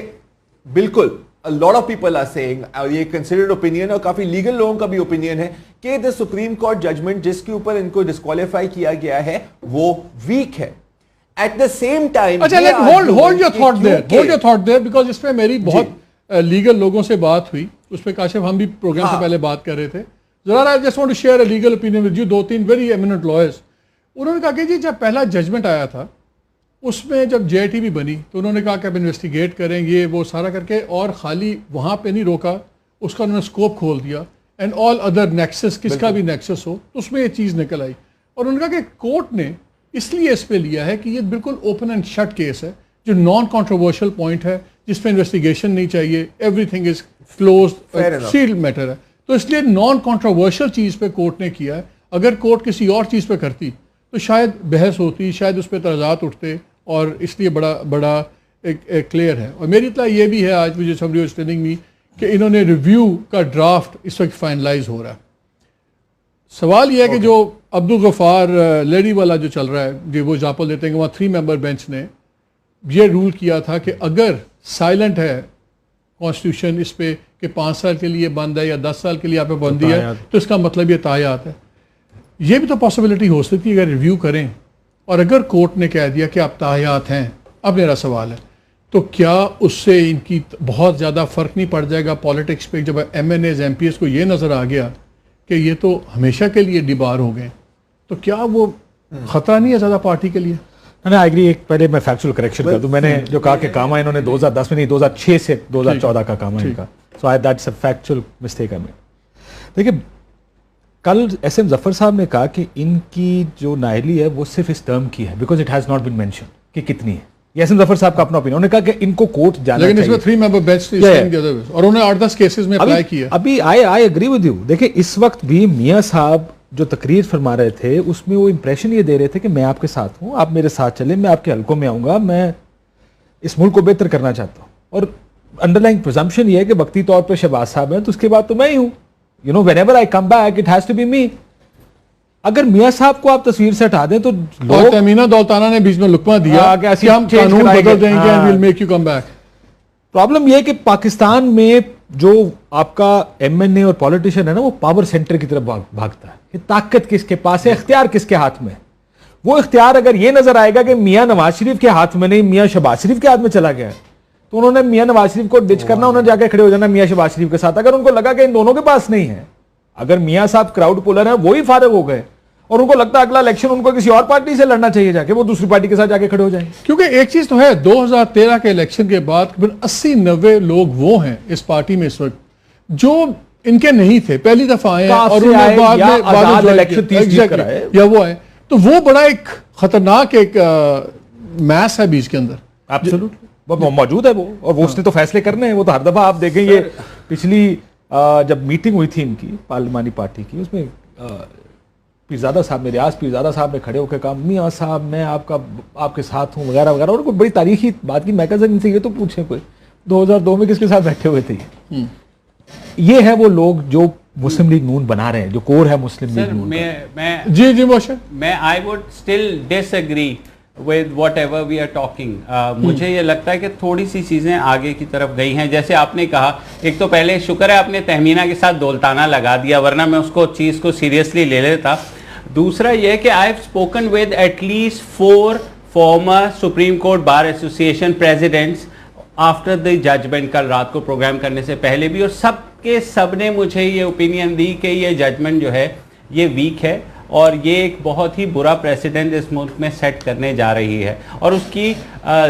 बिल्कुल a lot of people are saying, और ये कंसिडर्ड ओपिनियन और काफी लीगल लोगों का भी ओपिनियन है कि द सुप्रीम कोर्ट जजमेंट जिसके ऊपर इनको डिस्क्वालीफाई किया गया है वो वीक है। एट द सेम टाइम, अच्छा hold your thought there because इसमें मेरी बहुत लीगल लोगों से बात हुई, उस पर काशिफ हम भी प्रोग्राम से पहले बात कर रहे थे। जरा I just want to share a legal opinion with you. 2-3 very eminent lawyers, उन्होंने कहा कि जी जब पहला जजमेंट आया था उसमें जब JITB बनी तो उन्होंने कहा कि अब इन्वेस्टिगेट करेंगे वो सारा करके, और खाली वहाँ पे नहीं रोका, उसका उन्होंने स्कोप खोल दिया एंड ऑल अदर नेक्सस, किसका भी नेक्सस हो तो उसमें ये चीज़ निकल आई। और उन्होंने कहा कि कोर्ट ने इसलिए इस पे लिया है कि ये बिल्कुल ओपन एंड शट केस है, जो नॉन कॉन्ट्रोवर्शियल पॉइंट है, जिसमें इन्वेस्टिगेशन नहीं चाहिए, everything is closed, sealed matter है, तो इसलिए नॉन कॉन्ट्रोवर्शियल चीज़ पे कोर्ट ने किया है। अगर कोर्ट किसी और चीज़ पे करती तो शायद बहस होती, शायद उस पर तराजात उठते, और इसलिए बड़ा एक क्लियर है। और मेरी इत्तला ये भी है, आज मुझे समबडी वाज टेलिंग मी कि इन्होंने रिव्यू का ड्राफ्ट इस वक्त फाइनलाइज हो रहा है। सवाल यह है कि जो अब्दुल गफ्फार लेडी वाला जो चल रहा है, जो वो एग्जाम्पल देते हैं कि वहाँ 3 मेंबर बेंच ने ये रूल किया था कि अगर साइलेंट है कॉन्स्टिट्यूशन इस पे कि 5 साल के लिए बंद है या 10 साल के लिए यहाँ पे बंदी है, तो इसका मतलब ये तायात है। ये भी तो पॉसिबिलिटी हो सकती है अगर रिव्यू करें, और अगर कोर्ट ने कह दिया कि आप तायात हैं। अब मेरा सवाल है, तो क्या उससे इनकी बहुत ज़्यादा फ़र्क नहीं पड़ जाएगा पॉलिटिक्स पे, जब MNAs MPs को ये नज़र आ गया कि ये तो हमेशा के लिए डिबार हो गए, तो क्या वो ख़तरा नहीं है ज़्यादा पार्टी के लिए? नहीं, आई एग्री। एक पहले मैं फैक्चुअल करेक्शन कर दूं, मैंने जो कहा कि कामा इन्होंने 2010 में नहीं 2006 से 2014 का कामा इनका, so that's a factual mistake I made. देखिए, कल SM जफर साहब ने कहा कि इनकी जो नाअहली है वो सिर्फ इस टर्म की है, because it has not been mention कि कितनी है। ये SM जफर साहब का अपना ओपिनियन, उन्होंने कहा कि इनको कोर्ट जाना चाहिए, लेकिन इसमें 3 मेंबर बेंच थी और उन्होंने 8-10 केसेस में अप्लाई किया। अभी आई एग्री विद यू। देखिए, इस वक्त भी मियां साहब जो तकरीर फरमा रहे थे उसमें वो इंप्रेशन ये दे रहे थे कि मैं आपके साथ हूँ, आप मेरे साथ चले, मैं आपके हलकों में आऊँगा, मैं इस मुल्क को बेहतर करना चाहता हूँ। और अंडरलाइंग प्रिजम्पशन ये है कि वक्ती तौर पर शहबाज साहब हैं, तो उसके बाद तो मैं ही हूँ। You know, whenever I come back it has to be me. अगर मियां साहब को आप तस्वीर से हटा दें तो लोग, तमीना दौलताना ने बीच में लुकमा दिया कि हम कानून बदल देंगे and we will make you come back. Problem यह है कि पाकिस्तान में जो आपका MNA और पॉलिटिशियन है ना, वो पावर सेंटर की तरफ भागता है कि ताकत किसके पास है, इख्तियार किसके हाथ में। वो इख्तियार अगर ये नजर आएगा कि मियां नवाज शरीफ के हाथ में नहीं, मियां शहबाज शरीफ के हाथ में चला गया है, तो उन्होंने मियां नवाज शरीफ को डिच करना, उन्होंने जाकर खड़े हो जाना मियां शहबाज शरीफ के साथ। अगर उनको लगा कि इन दोनों के पास नहीं है, अगर मियां साहब क्राउड पुलर है, वो ही फारिग हो गए और उनको लगता है अगला इलेक्शन उनको किसी और पार्टी से लड़ना चाहिए, जाके वो दूसरी पार्टी के साथ जाके खड़े हो जाएंगे। क्योंकि एक चीज तो है, 2013 के इलेक्शन के बाद 80-90 लोग वो हैं इस पार्टी में इस वक्त जो इनके नहीं थे, पहली दफा आए और उन्होंने बाद में इलेक्शन कराए या वो आए, तो वो बड़ा एक खतरनाक एक मैस है बीच के अंदर। एब्सोल्युटली वो मौजूद है वो, और वो उसने तो फैसले करने हैं। वो तो हर दफा आप देखें, ये पिछली जब मीटिंग हुई थी इनकी पार्लिमानी पार्टी की, उसमें पीरजादा साहब ने, रियाज पीरजादा साहब ने खड़े होकर कहा मियां साहब मैं आपके साथ हूँ वगैरह वगैरह, और कोई बड़ी तारीखी बात की। मैं कहा इनसे ये तो पूछे कोई 2002 में किसके साथ बैठे हुए थे ये है वो लोग जो मुस्लिम लीग नून बना रहे हैं, जो कोर है मुस्लिम लीग नून। मैं I would still disagree with whatever we are talking. मुझे ये लगता है कि थोड़ी सी चीजें आगे की तरफ गई हैं। जैसे आपने कहा, एक तो पहले शुक्र है आपने तहमीना के साथ दौलताना लगा दिया, वरना मैं उसको चीज को सीरियसली ले लेता। दूसरा यह कि I have spoken with at least 4 former supreme court bar association presidents after the judgment, कल रात को प्रोग्राम करने से पहले भी, और सब ने मुझे ये ओपिनियन दी कि ये जजमेंट जो है ये वीक है और ये एक बहुत ही बुरा प्रेसिडेंट इस मुल्क में सेट करने जा रही है, और उसकी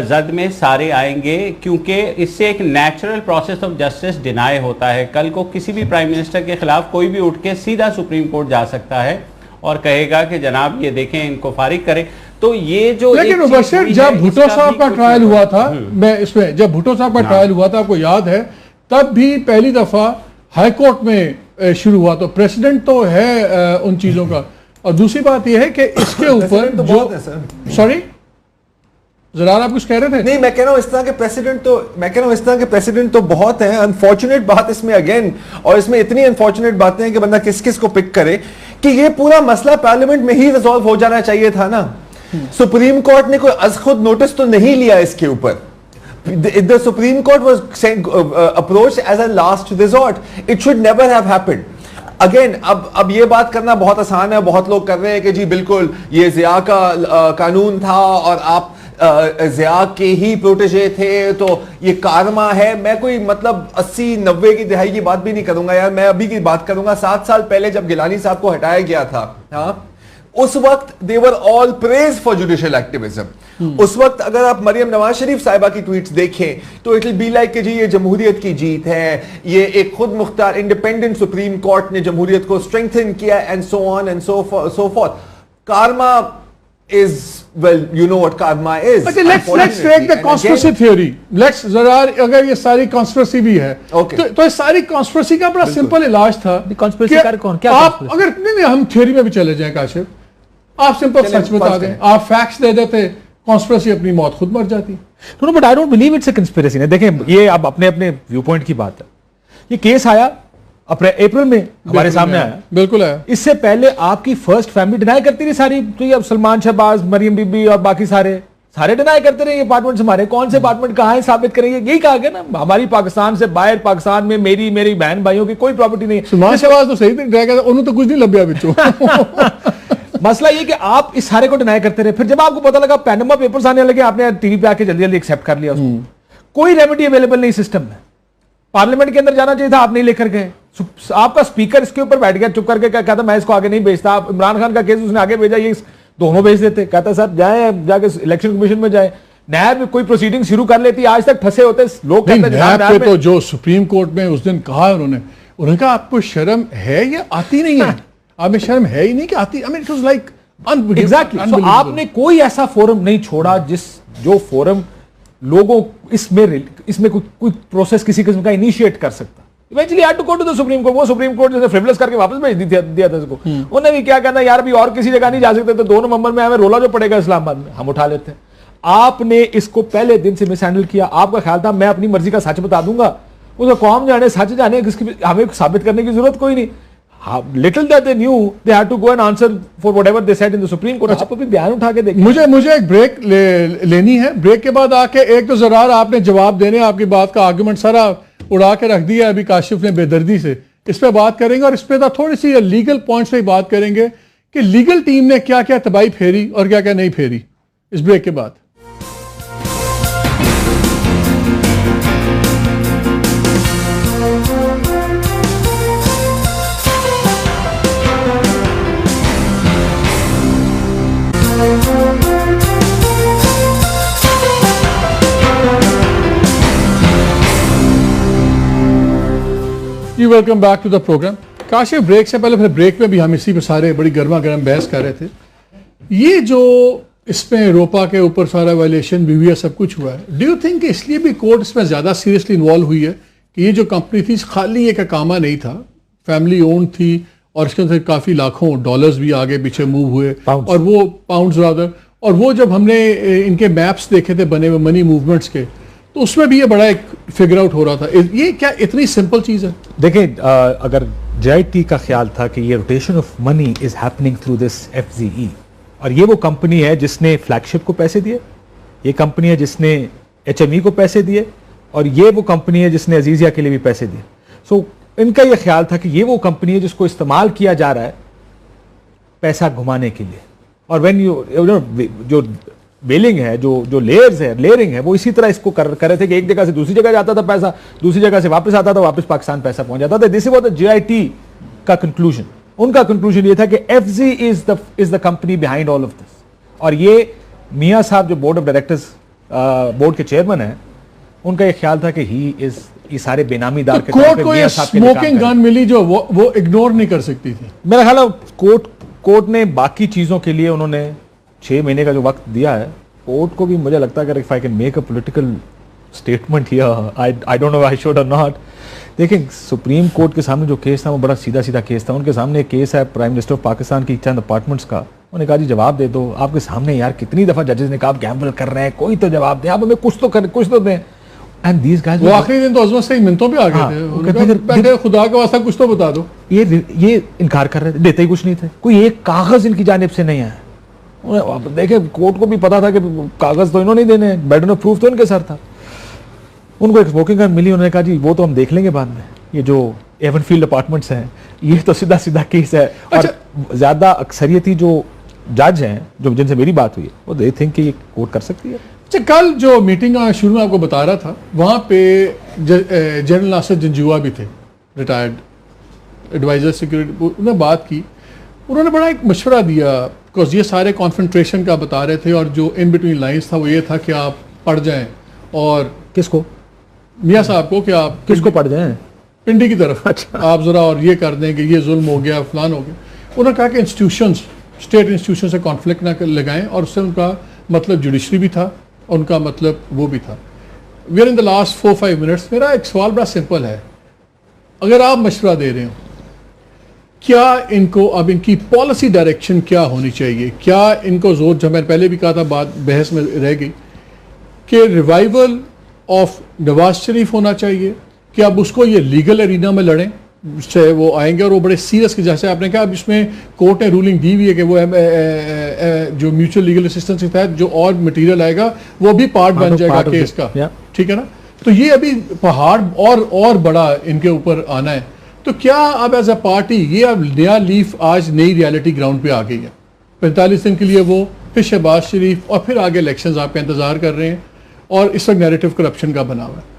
जद में सारे आएंगे, क्योंकि इससे एक natural process of justice deny होता है। कल को किसी भी प्राइम मिनिस्टर के खिलाफ कोई भी उठ के सीधा सुप्रीम कोर्ट जा सकता है और कहेगा कि जनाब ये देखें, इनको फारिग करें। तो ये जो, लेकिन मुबशर जब भुट्टो साहब का ट्रायल हुआ था, मैं इसमें जब भुट्टो साहब का ट्रायल हुआ था, आपको याद है, तब भी पहली दफा हाई कोर्ट में शुरू हुआ, तो प्रेसिडेंट तो है उन चीजों का। और दूसरी बात यह है कि इसके ऊपर तो जो, सॉरी जरार आप कुछ कह रहे थे? नहीं, मैं कह रहा हूं इस तरह के प्रेसिडेंट तो बहुत हैं। अनफॉर्चुनेट बात इसमें अगेन, और इसमें इतनी अनफॉर्चुनेट बातें हैं कि बंदा किस किस को पिक करे, कि ये पूरा मसला पार्लियामेंट में ही रिजॉल्व हो जाना चाहिए था ना। सुप्रीम कोर्ट ने कोई अज खुद नोटिस तो नहीं लिया इसके ऊपर। The Supreme Court was approached as a last resort. It should never have happened. Again अब ये बात करना बहुत आसान है, बहुत लोग कर रहे हैं कि जी बिल्कुल ये ज़िया का कानून था और आप ज़िया के ही प्रोटेजे थे, तो ये कारमा है। मैं कोई मतलब 80-90 की दिहाई की बात भी नहीं करूंगा यार, मैं अभी की बात करूंगा। 7 साल पहले जब गिलानी साहब को हटाया गया था, हाँ, उस वक्त they were all praise for judicial activism. उस वक्त अगर आप मरियम नवाज शरीफ साहिबा की ट्वीट्स देखें तो इट विल बी लाइक कि जी ये जमहूरियत की जीत है, ये एक खुद मुख्तार इंडिपेंडेंट सुप्रीम कोर्ट ने जमहूरियत को स्ट्रेंथन किया and so on and so forth. Karma is, well, you know what karma is. अच्छा, let's take the conspiracy theory. Let's जरा, अगर ये सारी conspiracy भी है, तो इस सारी conspiracy का बड़ा simple इलाज था। conspiracy कार कौन? क्या आप अगर नहीं हम theory में भी चले जाएं काशिफ, आप simple सच बता दें, आप facts दे देते, conspiracy अपनी मौत खुद मर जाती। No, but I don't believe it's a conspiracy. ने देखें, ये अब अपने व्यू पॉइंट की बात है। ये केस आया अपने अप्रैल में हमारे सामने आया, बिल्कुल आया। इससे पहले आपकी फर्स्ट फैमिली डिनाई करती रही सारी, तो ये अब सलमान शहबाज, मरियम बीबी और बाकी सारे डिनाई करते रहे अपार्टमेंट्स हमारे। कौन से अपार्टमेंट कहाँ है साबित करेंगे? यही कहा गया ना, हमारी पाकिस्तान से बाहर, पाकिस्तान में मेरी बहन भाइयों की कोई प्रॉपर्टी नहीं है। सलमान शहबाज तो सही थे, उन्होंने तो कुछ नहीं लभ्या बिचो। मसला ये कि आप इस सारे को डिनाई करते रहे, फिर जब आपको पता लगा पैनामा पेपर्स आने लगे, आपने टीवी पे आके जल्दी एक्सेप्ट कर लिया उसको। कोई रेमेडी अवेलेबल नहीं सिस्टम में, पार्लियामेंट के अंदर जाना चाहिए था, आप नहीं लेकर गए। आपका स्पीकर इसके ऊपर बैठ गया चुप करके, कहता मैं इसको आगे नहीं भेजता। आप इमरान खान का केस उसने आगे भेजा, ये दोनों भेज देते। कहता सर जाए जाके इलेक्शन कमीशन में जाए, नैब में कोई प्रोसीडिंग शुरू कर लेती, आज तक फंसे होते लोग। तो जो सुप्रीम कोर्ट में उस दिन कहा उन्होंने कहा आपको शर्म है या आती नहीं है? आप में शर्म है ही नहीं कि आती। I mean it was like exactly. आपने कोई ऐसा फोरम नहीं छोड़ा जो फोरम लोगों इसमें कोई प्रोसेस किसी किस्म का इनिशिएट कर सकता। Eventually had to go to the supreme court. वो सुप्रीम कोर्ट जैसे फ्रिवलेस करके वापस भेज दिया था इसको। उन्होंने भी क्या कहना, यार अभी और किसी जगह नहीं जा सकते, तो 2 नवंबर में हमें रोला जो पड़ेगा इस्लामाबाद में, हम उठा लेते हैं। आपने इसको पहले दिन से मिस हैंडल किया। आपका ख्याल था मैं अपनी मर्जी का सच बता दूंगा, उसको कौम जाने सच जाने, हमें साबित करने की जरूरत कोई नहीं। Little that they knew, they had to go and answer for whatever they said in the Supreme Court. आप अभी बयान उठा के देखिए। मुझे एक ब्रेक लेनी है। ब्रेक के बाद आके एक तो जरार आपने जवाब देने, आपकी बात का आर्गुमेंट सारा उड़ा के रख दिया अभी काशिफ ने बेदर्दी से। इस पे बात करेंगे और इस पे थोड़ी सी लीगल पॉइंट्स पे बात करेंगे कि लीगल टीम ने क्या क्या तबाही फेरी और क्या क्या नहीं फेरी, इस ब्रेक के बाद। Welcome back to the programme. Kashif, break से पहले, फिर ब्रेक में भी हम इसी पे सारे बड़ी गर्मा गर्म बहस कर रहे थे। ये जो इसमें रोपा के ऊपर सारा वायलेशन भी हुई है, सब कुछ हुआ है, डू यू थिंक इसलिए भी कोर्ट इसमें ज़्यादा सीरियसली इन्वॉल्व हुई है कि ये जो कंपनी थी खाली एक कामा नहीं था, फैमिली ओन्ड थी और इसके अंदर काफ़ी लाखों डॉलर्स भी आगे पीछे मूव हुए, और वो पाउंड्स रादर, और वो जब हमने इनके मैप्स देखे थे बने हुए मनी मूवमेंट्स के, तो उसमें भी ये बड़ा एक फिगर आउट हो रहा था। ये क्या इतनी सिंपल चीज है? देखें, अगर JIT का ख्याल था कि ये rotation of money is happening through this FZE, और ये वो कंपनी है जिसने फ्लैगशिप को पैसे दिए, ये कंपनी है जिसने HME को पैसे दिए, और ये वो कंपनी है जिसने अजीजिया के लिए भी पैसे दिए। सो इनका ये ख्याल था कि ये वो कंपनी है जिसको इस्तेमाल किया जा रहा है पैसा घुमाने के लिए। और व्हेन जो बेलिंग है, जो लेयर्स है, लेयरिंग है, वो इसी तरह इसको कर रहे थे कि एक जगह से दूसरी जगह जाता था पैसा, दूसरी जगह से वापस आता था, वापस पाकिस्तान पैसा पहुंच जाता था। दिस वाज द JIT का कंक्लूजन। उनका कंक्लूजन ये था कि FZ is the company behind all of this. और ये मियां साहब जो बोर्ड ऑफ डायरेक्टर्स, बोर्ड के चेयरमैन है, उनका ये ख्याल था कि ही इज ये सारे बेनामीदार के कोर्ट को ये स्मोकिंग गन मिली जो वो इग्नोर नहीं कर सकती थी। मेरा ख्याल है कोर्ट ने बाकी चीजों के लिए उन्होंने 6 महीने का जो वक्त दिया है, कोर्ट को भी मुझे लगता है कि if I can make a political statement here, I don't no I should और नॉट। देखिए, सुप्रीम कोर्ट के सामने जो केस था वो बड़ा सीधा सीधा केस था। उनके सामने एक केस है प्राइम मिनिस्टर ऑफ पाकिस्तान की चंद अपार्टमेंट्स का। उन्होंने कहा जी जवाब दे दो। आपके सामने यार कितनी दफा जजेस ने कहा आप गैम्बल कर रहे हैं, कोई तो जवाब दें, आप हमें कुछ तो दें। एंड दीस गाइस, वो आखिरी दिन तो अजमत से ही मिनटों पे आ गए थे, खुदा का वास्ता कुछ तो बता दो। ये इनकार कर रहे थे, देते ही कुछ नहीं थे, कोई एक कागज इनकी जानिब से नहीं आया। देखे, कोर्ट को भी पता था कि कागज तो इन्होंने देने, बर्डन ऑफ प्रूफ तो इनके सर था। उनको एक स्मोकिंग गन मिली, उन्होंने कहा जी वो तो हम देख लेंगे बाद में। ये जो एवनफील्ड अपार्टमेंट्स हैं, ये तो सीधा सीधा केस है। और ज्यादा अक्सरियती जो जज हैं, जो जिनसे मेरी बात हुई है, वो दे थिंक कि ये कोर्ट कर सकती है। अच्छा, कल जो मीटिंग शुरू में आपको बता रहा था, वहाँ पे जनरल नासिर जंजुआ भी थे, रिटायर्ड एडवाइजर सिक्योरिटी। उन्होंने बात की उन्होंने बड़ा एक मशवरा दिया, बिकॉज ये सारे कॉन्सेंट्रेशन का बता रहे थे और जो इन बिटवीन लाइंस था वो ये था कि आप पढ़ जाएं और किसको? मियाँ साहब को कि आप किसको पढ़ जाएं? पिंडी की तरफ आप ज़रा और ये कर दें कि ये जुल्म हो गया, फलान हो गया। उन्होंने कहा कि इंस्टीट्यूशंस, स्टेट इंस्टीट्यूशन से कॉन्फ्लिक्ट ना लगाएं, और उससे उनका मतलब जुडिशरी भी था, उनका मतलब वो भी था। We are in the last 4-5 minutes. मेरा एक सवाल बड़ा सिंपल है, अगर आप मशवरा दे रहे हो, क्या इनको अब इनकी पॉलिसी डायरेक्शन क्या होनी चाहिए? क्या इनको जोर, जब मैंने पहले भी कहा था, बात बहस में रह गई, कि रिवाइवल ऑफ नवाज शरीफ होना चाहिए कि अब उसको ये लीगल एरिना में लड़ें, से वो आएंगे और वो बड़े सीरियस के, जैसे आपने कहा अब इसमें कोर्ट ने रूलिंग दी हुई है कि वो जो म्यूचुअल लीगल असिस्टेंस के तहत जो और मटेरियल आएगा वो भी पार्ट बन जाएगा केस का, ठीक है ना? तो ये अभी पहाड़ और बड़ा इनके ऊपर आना है। तो क्या अब एज अ पार्टी ये अब नया लीफ आज नई रियलिटी ग्राउंड पे आ गई है? 45 दिन के लिए वो, फिर शहबाज शरीफ, और फिर आगे इलेक्शंस आपका इंतजार कर रहे हैं, और इस वक्त नैरेटिव करप्शन का बना हुआ है।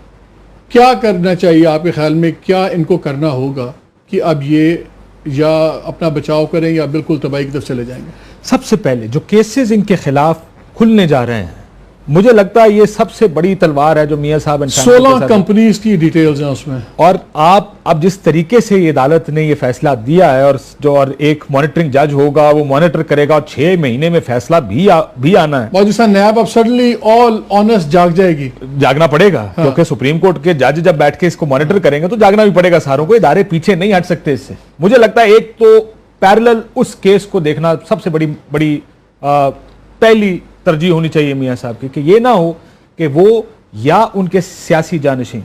क्या करना चाहिए आपके ख्याल में? क्या इनको करना होगा कि अब ये या अपना बचाव करें या बिल्कुल तबाही की तरफ चले जाएंगे? सबसे पहले जो केसेस इनके खिलाफ खुलने जा रहे हैं, मुझे लगता है ये सबसे बड़ी तलवार है जो मियां साहब 16 कंपनीज की डिटेल्स हैं उसमें। और आप अब जिस तरीके से ये अदालत ने ये फैसला दिया है, और एक मॉनिटरिंग जज होगा, वो मॉनिटर करेगा, और 6 महीने में फैसला भी आना है। और जिसका नैब अब सडनली ऑल ऑनेस्ट जाग जाएगी, जागना पड़ेगा। हाँ। क्योंकि सुप्रीम कोर्ट के जज जब बैठ के इसको मॉनिटर करेंगे तो जागना भी पड़ेगा सारों को। इदारे पीछे नहीं हट सकते इससे। मुझे लगता है एक तो पैरेलल उस केस को देखना सबसे बड़ी पहली तरजीह होनी चाहिए मियां साहब की, कि ये ना हो कि वो या उनके सियासी जानशीन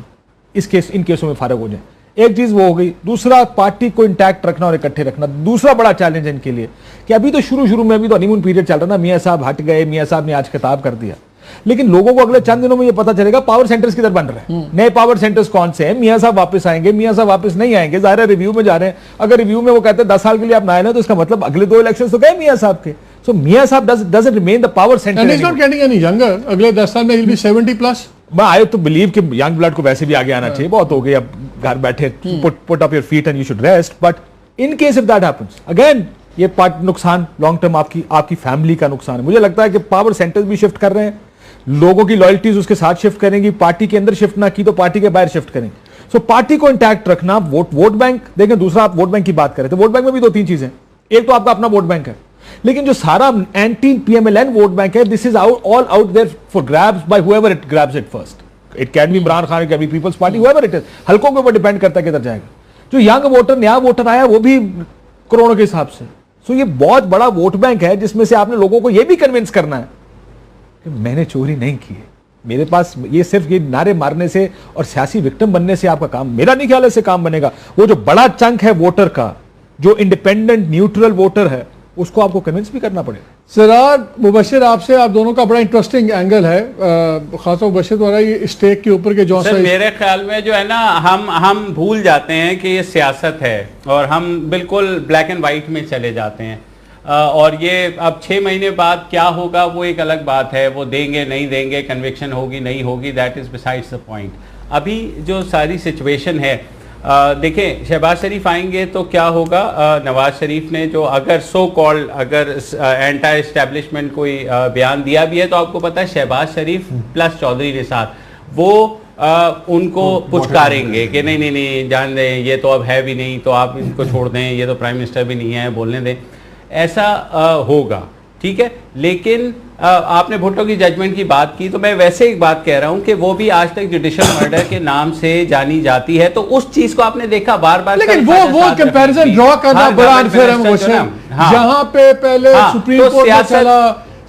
इन केसों में फारग हो जाए। एक चीज वो हो गई। दूसरा, पार्टी को इंटैक्ट रखना और इकट्ठे रखना दूसरा बड़ा चैलेंज है इनके लिए, कि अभी तो शुरू में अभी तो हनीमून पीरियड चल रहा ना, मियां साहब हट गए, मियां साहब ने आज खिताब कर दिया, लेकिन लोगों को अगले चंद दिनों में ये पता चलेगा पावर सेंटर्स किधर बन रहे हैं, नए पावर सेंटर्स कौन से हैं, मियां साहब वापस आएंगे, मियां साहब वापस नहीं आएंगे। ज़ाहिर है रिव्यू में जा रहे हैं। अगर रिव्यू में वो कहते हैं 10 साल के लिए आप ना आए ना, तो इसका मतलब अगले 2 इलेक्शन तो गए मियां साहब के। सो मियां साहब doesn't remain the power centre and is not getting any younger. अगले 10 साल में ही विल बी 70+। आई तो बिलीव कि यंग ब्लड को वैसे भी आगे आना चाहिए। बहुत हो गई, अब घर बैठे, put up your feet and you should rest. But in case if that happens again, ये नुकसान लॉन्ग टर्म आपकी फैमिली का नुकसान है। मुझे लगता है कि पावर सेंटर्स भी शिफ्ट कर रहे हैं, लोगों की लॉयल्टीज उसके साथ शिफ्ट करेंगी। पार्टी के अंदर शिफ्ट ना की तो पार्टी के बाहर शिफ्ट करेंगे। सो पार्टी को इंटैक्ट रखना, वोट बैंक देखें। दूसरा, आप वोट बैंक की बात करें तो वोट बैंक में भी 2-3 चीजें। एक तो आपका अपना वोट बैंक है, लेकिन जो सारा एंटी PMLN वोट बैंक है, this is all out there for grabs by whoever it grabs it first. It can be Imran Khan, it can be Peoples Party, whoever it is. हल्कों के ऊपर डिपेंड करता है किधर जाएगा। जो यंग वोटर, नया वोटर आया, वो भी करोड़ों के हिसाब से। सो ये बहुत बड़ा वोट बैंक है, जिसमें से आपने लोगों को यह भी कन्विंस करना है कि मैंने चोरी नहीं की है। मेरे पास ये सिर्फ ये नारे मारने से और सियासी विक्टिम बनने से आपका काम, मेरा नहीं ख्याल से काम बनेगा। वो जो बड़ा चंक है वोटर का, जो इंडिपेंडेंट न्यूट्रल वोटर है, उसको आपको कन्विंस भी करना पड़ेगा। सरार, मुबशिर, आपसे आप दोनों का बड़ा इंटरेस्टिंग एंगल है, खासतौर मुबशिर द्वारा ये स्टेक के ऊपर के जो सर, मेरे ख्याल में जो है ना, हम भूल जाते हैं कि ये सियासत है और हम बिल्कुल ब्लैक एंड वाइट में चले जाते हैं। और ये अब 6 महीने बाद क्या होगा वो एक अलग बात है। वो देंगे नहीं देंगे, कन्विक्शन होगी नहीं होगी, that is besides the point. अभी जो सारी सिचुएशन है, देखें, शहबाज शरीफ आएंगे तो क्या होगा। नवाज शरीफ ने जो अगर सो कॉल्ड अगर एंटी एस्टेब्लिशमेंट कोई बयान दिया भी है, तो आपको पता है शहबाज शरीफ प्लस चौधरी निसार वो उनको पुचकारेंगे कि नहीं जान दें, ये तो अब है भी नहीं, तो आप इनको छोड़ दें, ये तो प्राइम मिनिस्टर भी नहीं है, बोलने दें। ऐसा होगा, ठीक है। लेकिन आपने भुट्टो की जजमेंट की बात की, तो मैं वैसे एक बात कह रहा हूं कि वो भी आज तक जुडिशियल मर्डर के नाम से जानी जाती है। तो उस चीज को आपने देखा बार बार, लेकिन वो कंपैरिजन ड्रॉ करना बड़ा अनफेयर है। जहां पे पहले सुप्रीम कोर्ट में चला,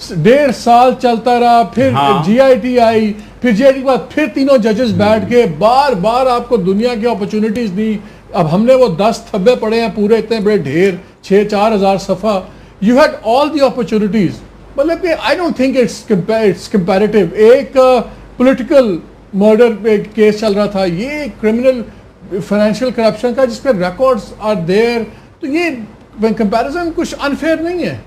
1.5 साल चलता रहा, फिर GIT आई, फिर GIT के बाद फिर तीनों जजेस बैठ के बार बार आपको दुनिया की अपॉर्चुनिटीज दी। अब हमने वो 10 थब्बे पड़े हैं पूरे, इतने बड़े ढेर, 4,000 सफ़ा। You had all the opportunities. मतलब कि I don't think it's comparative. एक पॉलिटिकल मर्डर पे केस चल रहा था, ये क्रिमिनल फाइनेंशियल करप्शन का जिसपे रिकॉर्ड्स आर देयर। तो ये कंपैरिजन कुछ अनफेयर नहीं है।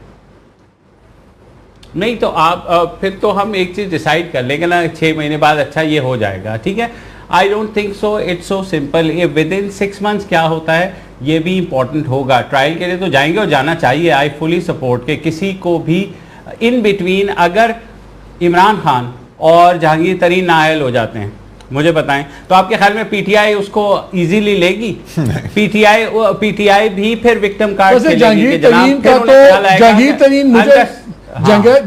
नहीं तो आप फिर तो हम एक चीज डिसाइड कर लेंगे ना 6 महीने बाद, अच्छा ये हो जाएगा, ठीक है। I don't think so, it's so simple. ये विद इन 6 मंथ्स क्या होता है ये भी इंपॉर्टेंट होगा। ट्रायल के लिए तो जाएंगे और जाना चाहिए, आई फुली सपोर्ट के किसी को भी इन बिटवीन अगर इमरान खान और जहांगीर तरीन नाअहल हो जाते हैं, मुझे बताएं, तो आपके ख्याल में पीटीआई उसको इजीली लेगी? पीटीआई भी फिर विक्टिम कार्ड जहांगीर तरीन का तो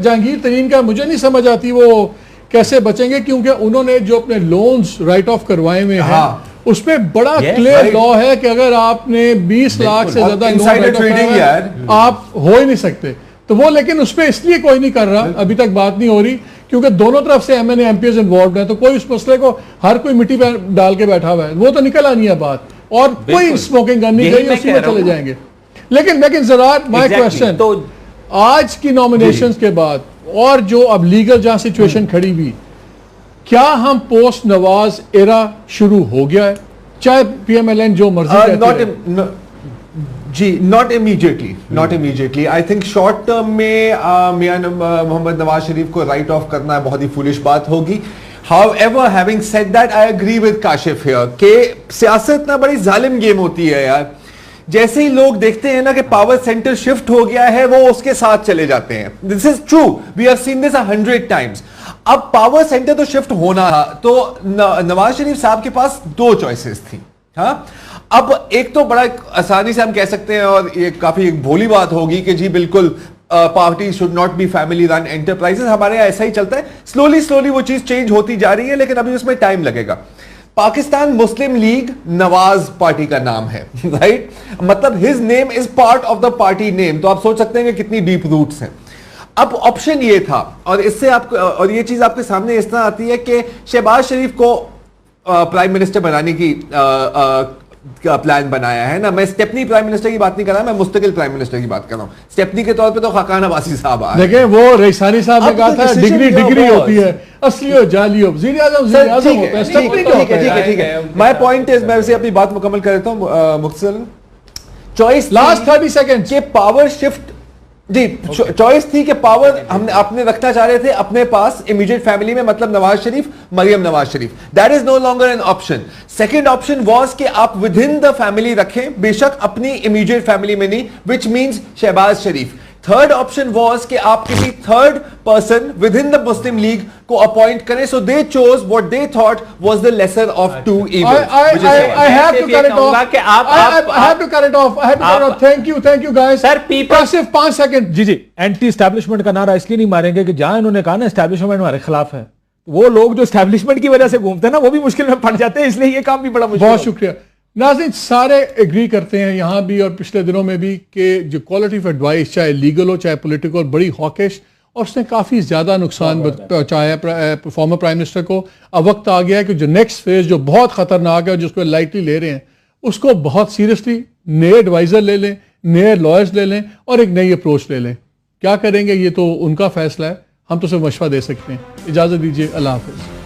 जहांगीर तरीन का मुझे नहीं समझ आती वो कैसे बचेंगे, क्योंकि उन्होंने जो अपने लोन्स राइट ऑफ करवाए हुए हैं उसमें बड़ा क्लियर लॉ है कि अगर आपने 20 लाख से ज्यादा लोन आप हो ही नहीं सकते। तो वो लेकिन उस पर इसलिए कोई नहीं कर रहा, अभी तक बात नहीं हो रही, क्योंकि दोनों तरफ से एमएनए एमपीएस इन्वॉल्व है, तो कोई उस मसले को हर कोई मिट्टी पे डाल के बैठा हुआ है, वो तो निकल आनी है बात, और कोई स्मोकिंग गन नहीं गई, उसी में चले जाएंगे। लेकिन जरा माय क्वेश्चन, तो आज की नॉमिनेशन के बाद और जो अब लीगल जहां सिचुएशन खड़ी हुई, क्या हम पोस्ट नवाज एरा शुरू हो गया है, चाहे पीएमएलएन जो मर्जी जी, not immediately. I think short term में मियां मोहम्मद नवाज शरीफ को राइट ऑफ करना बहुत ही फुलिश बात होगी। However, having said that, I agree with Kashif here कि सियासत ना बड़ी जालिम गेम होती है यार। जैसे ही लोग देखते हैं ना कि पावर सेंटर शिफ्ट हो गया है, वो उसके साथ चले जाते हैं। This is true, we have seen this 100 times। अब पावर सेंटर तो शिफ्ट होना था, तो नवाज शरीफ साहब के पास दो चॉइसेस थी। हाँ, अब एक तो बड़ा आसानी से हम कह सकते हैं, और ये काफी एक भोली बात होगी कि जी बिल्कुल party should not be family run enterprises. हमारे यहाँ ऐसा ही चलता है, स्लोली वो चीज चेंज होती जा रही है, लेकिन अभी उसमें टाइम लगेगा। पाकिस्तान मुस्लिम लीग नवाज पार्टी का नाम है, राइट? मतलब his name is part of the party name. तो आप सोच सकते हैं कि कितनी डीप रूट्स हैं। अब ऑप्शन ये था, और इससे आपको, और ये चीज आपके सामने इस तरह आती है कि शहबाज शरीफ को प्राइम मिनिस्टर बनाने की प्लान बनाया है ना। मैं स्टेपनी प्राइम मिनिस्टर की बात नहीं कर रहा, मैं मुस्तकिल प्राइम मिनिस्टर की बात कर रहा हूं। स्टेपनी के तौर पे तो खाकान अब्बासी साहब आ देखिए, वो रेसानी साहब ने कहा था डिग्री होती है, असली हो जाली हो, वज़ीर आज़म होता है, स्टेपनी क्या होता है? ठीक है। माय पॉइंट इज, मैं वैसे अपनी बात मुकम्मल कर देता हूं मुख्तसरन। चॉइस लास्ट 30 सेकंड के पावर शिफ्ट जी, चॉइस थी कि पावर हमने अपने रखना चाह रहे थे अपने पास इमीडिएट फैमिली में, मतलब Nawaz Sharif, Maryam Nawaz Sharif. That is no longer an option. Second option was कि आप विद इन द फैमिली रखें, बेशक अपनी इमीडिएट फैमिली में नहीं, which means Shahbaz Sharif. Third option was कि आप किसी third person within the Muslim League को अपॉइंट करें। So they chose what they thought was the lesser of two evils. I have to cut it off. I have to cut it off. Thank you guys. Sir, people सिर्फ 5 second. जी, anti establishment का नारा इसलिए नहीं मारेंगे कि जहां इन्होंने कहा ना एस्टैब्लिशमेंट हमारे खिलाफ है, वो लोग जो एस्टैब्लिशमेंट की वजह से घूमते हैं ना, वो भी मुश्किल में पड़ जाते हैं, इसलिए ये काम भी बड़ा मुश्किल। बहुत शुक्रिया नाज़रीन, सारे एग्री करते हैं यहाँ भी और पिछले दिनों में भी कि जो क्वालिटी ऑफ एडवाइस चाहे लीगल हो चाहे पॉलिटिकल, बड़ी हॉकिश, और उसने काफ़ी ज़्यादा नुकसान पहुँचाया फॉर्मर प्राइम मिनिस्टर को। अब वक्त आ गया है कि जो नेक्स्ट फेज जो बहुत ख़तरनाक है, जिसको लाइटली ले रहे हैं, उसको बहुत सीरियसली नए एडवाइज़र ले लें, नए लॉयर्स ले लें और एक नई अप्रोच ले लें। क्या करेंगे ये तो उनका फैसला है, हम तो सिर्फ मशवरा दे सकते हैं। इजाज़त दीजिए, अल्लाह हाफ़िज़।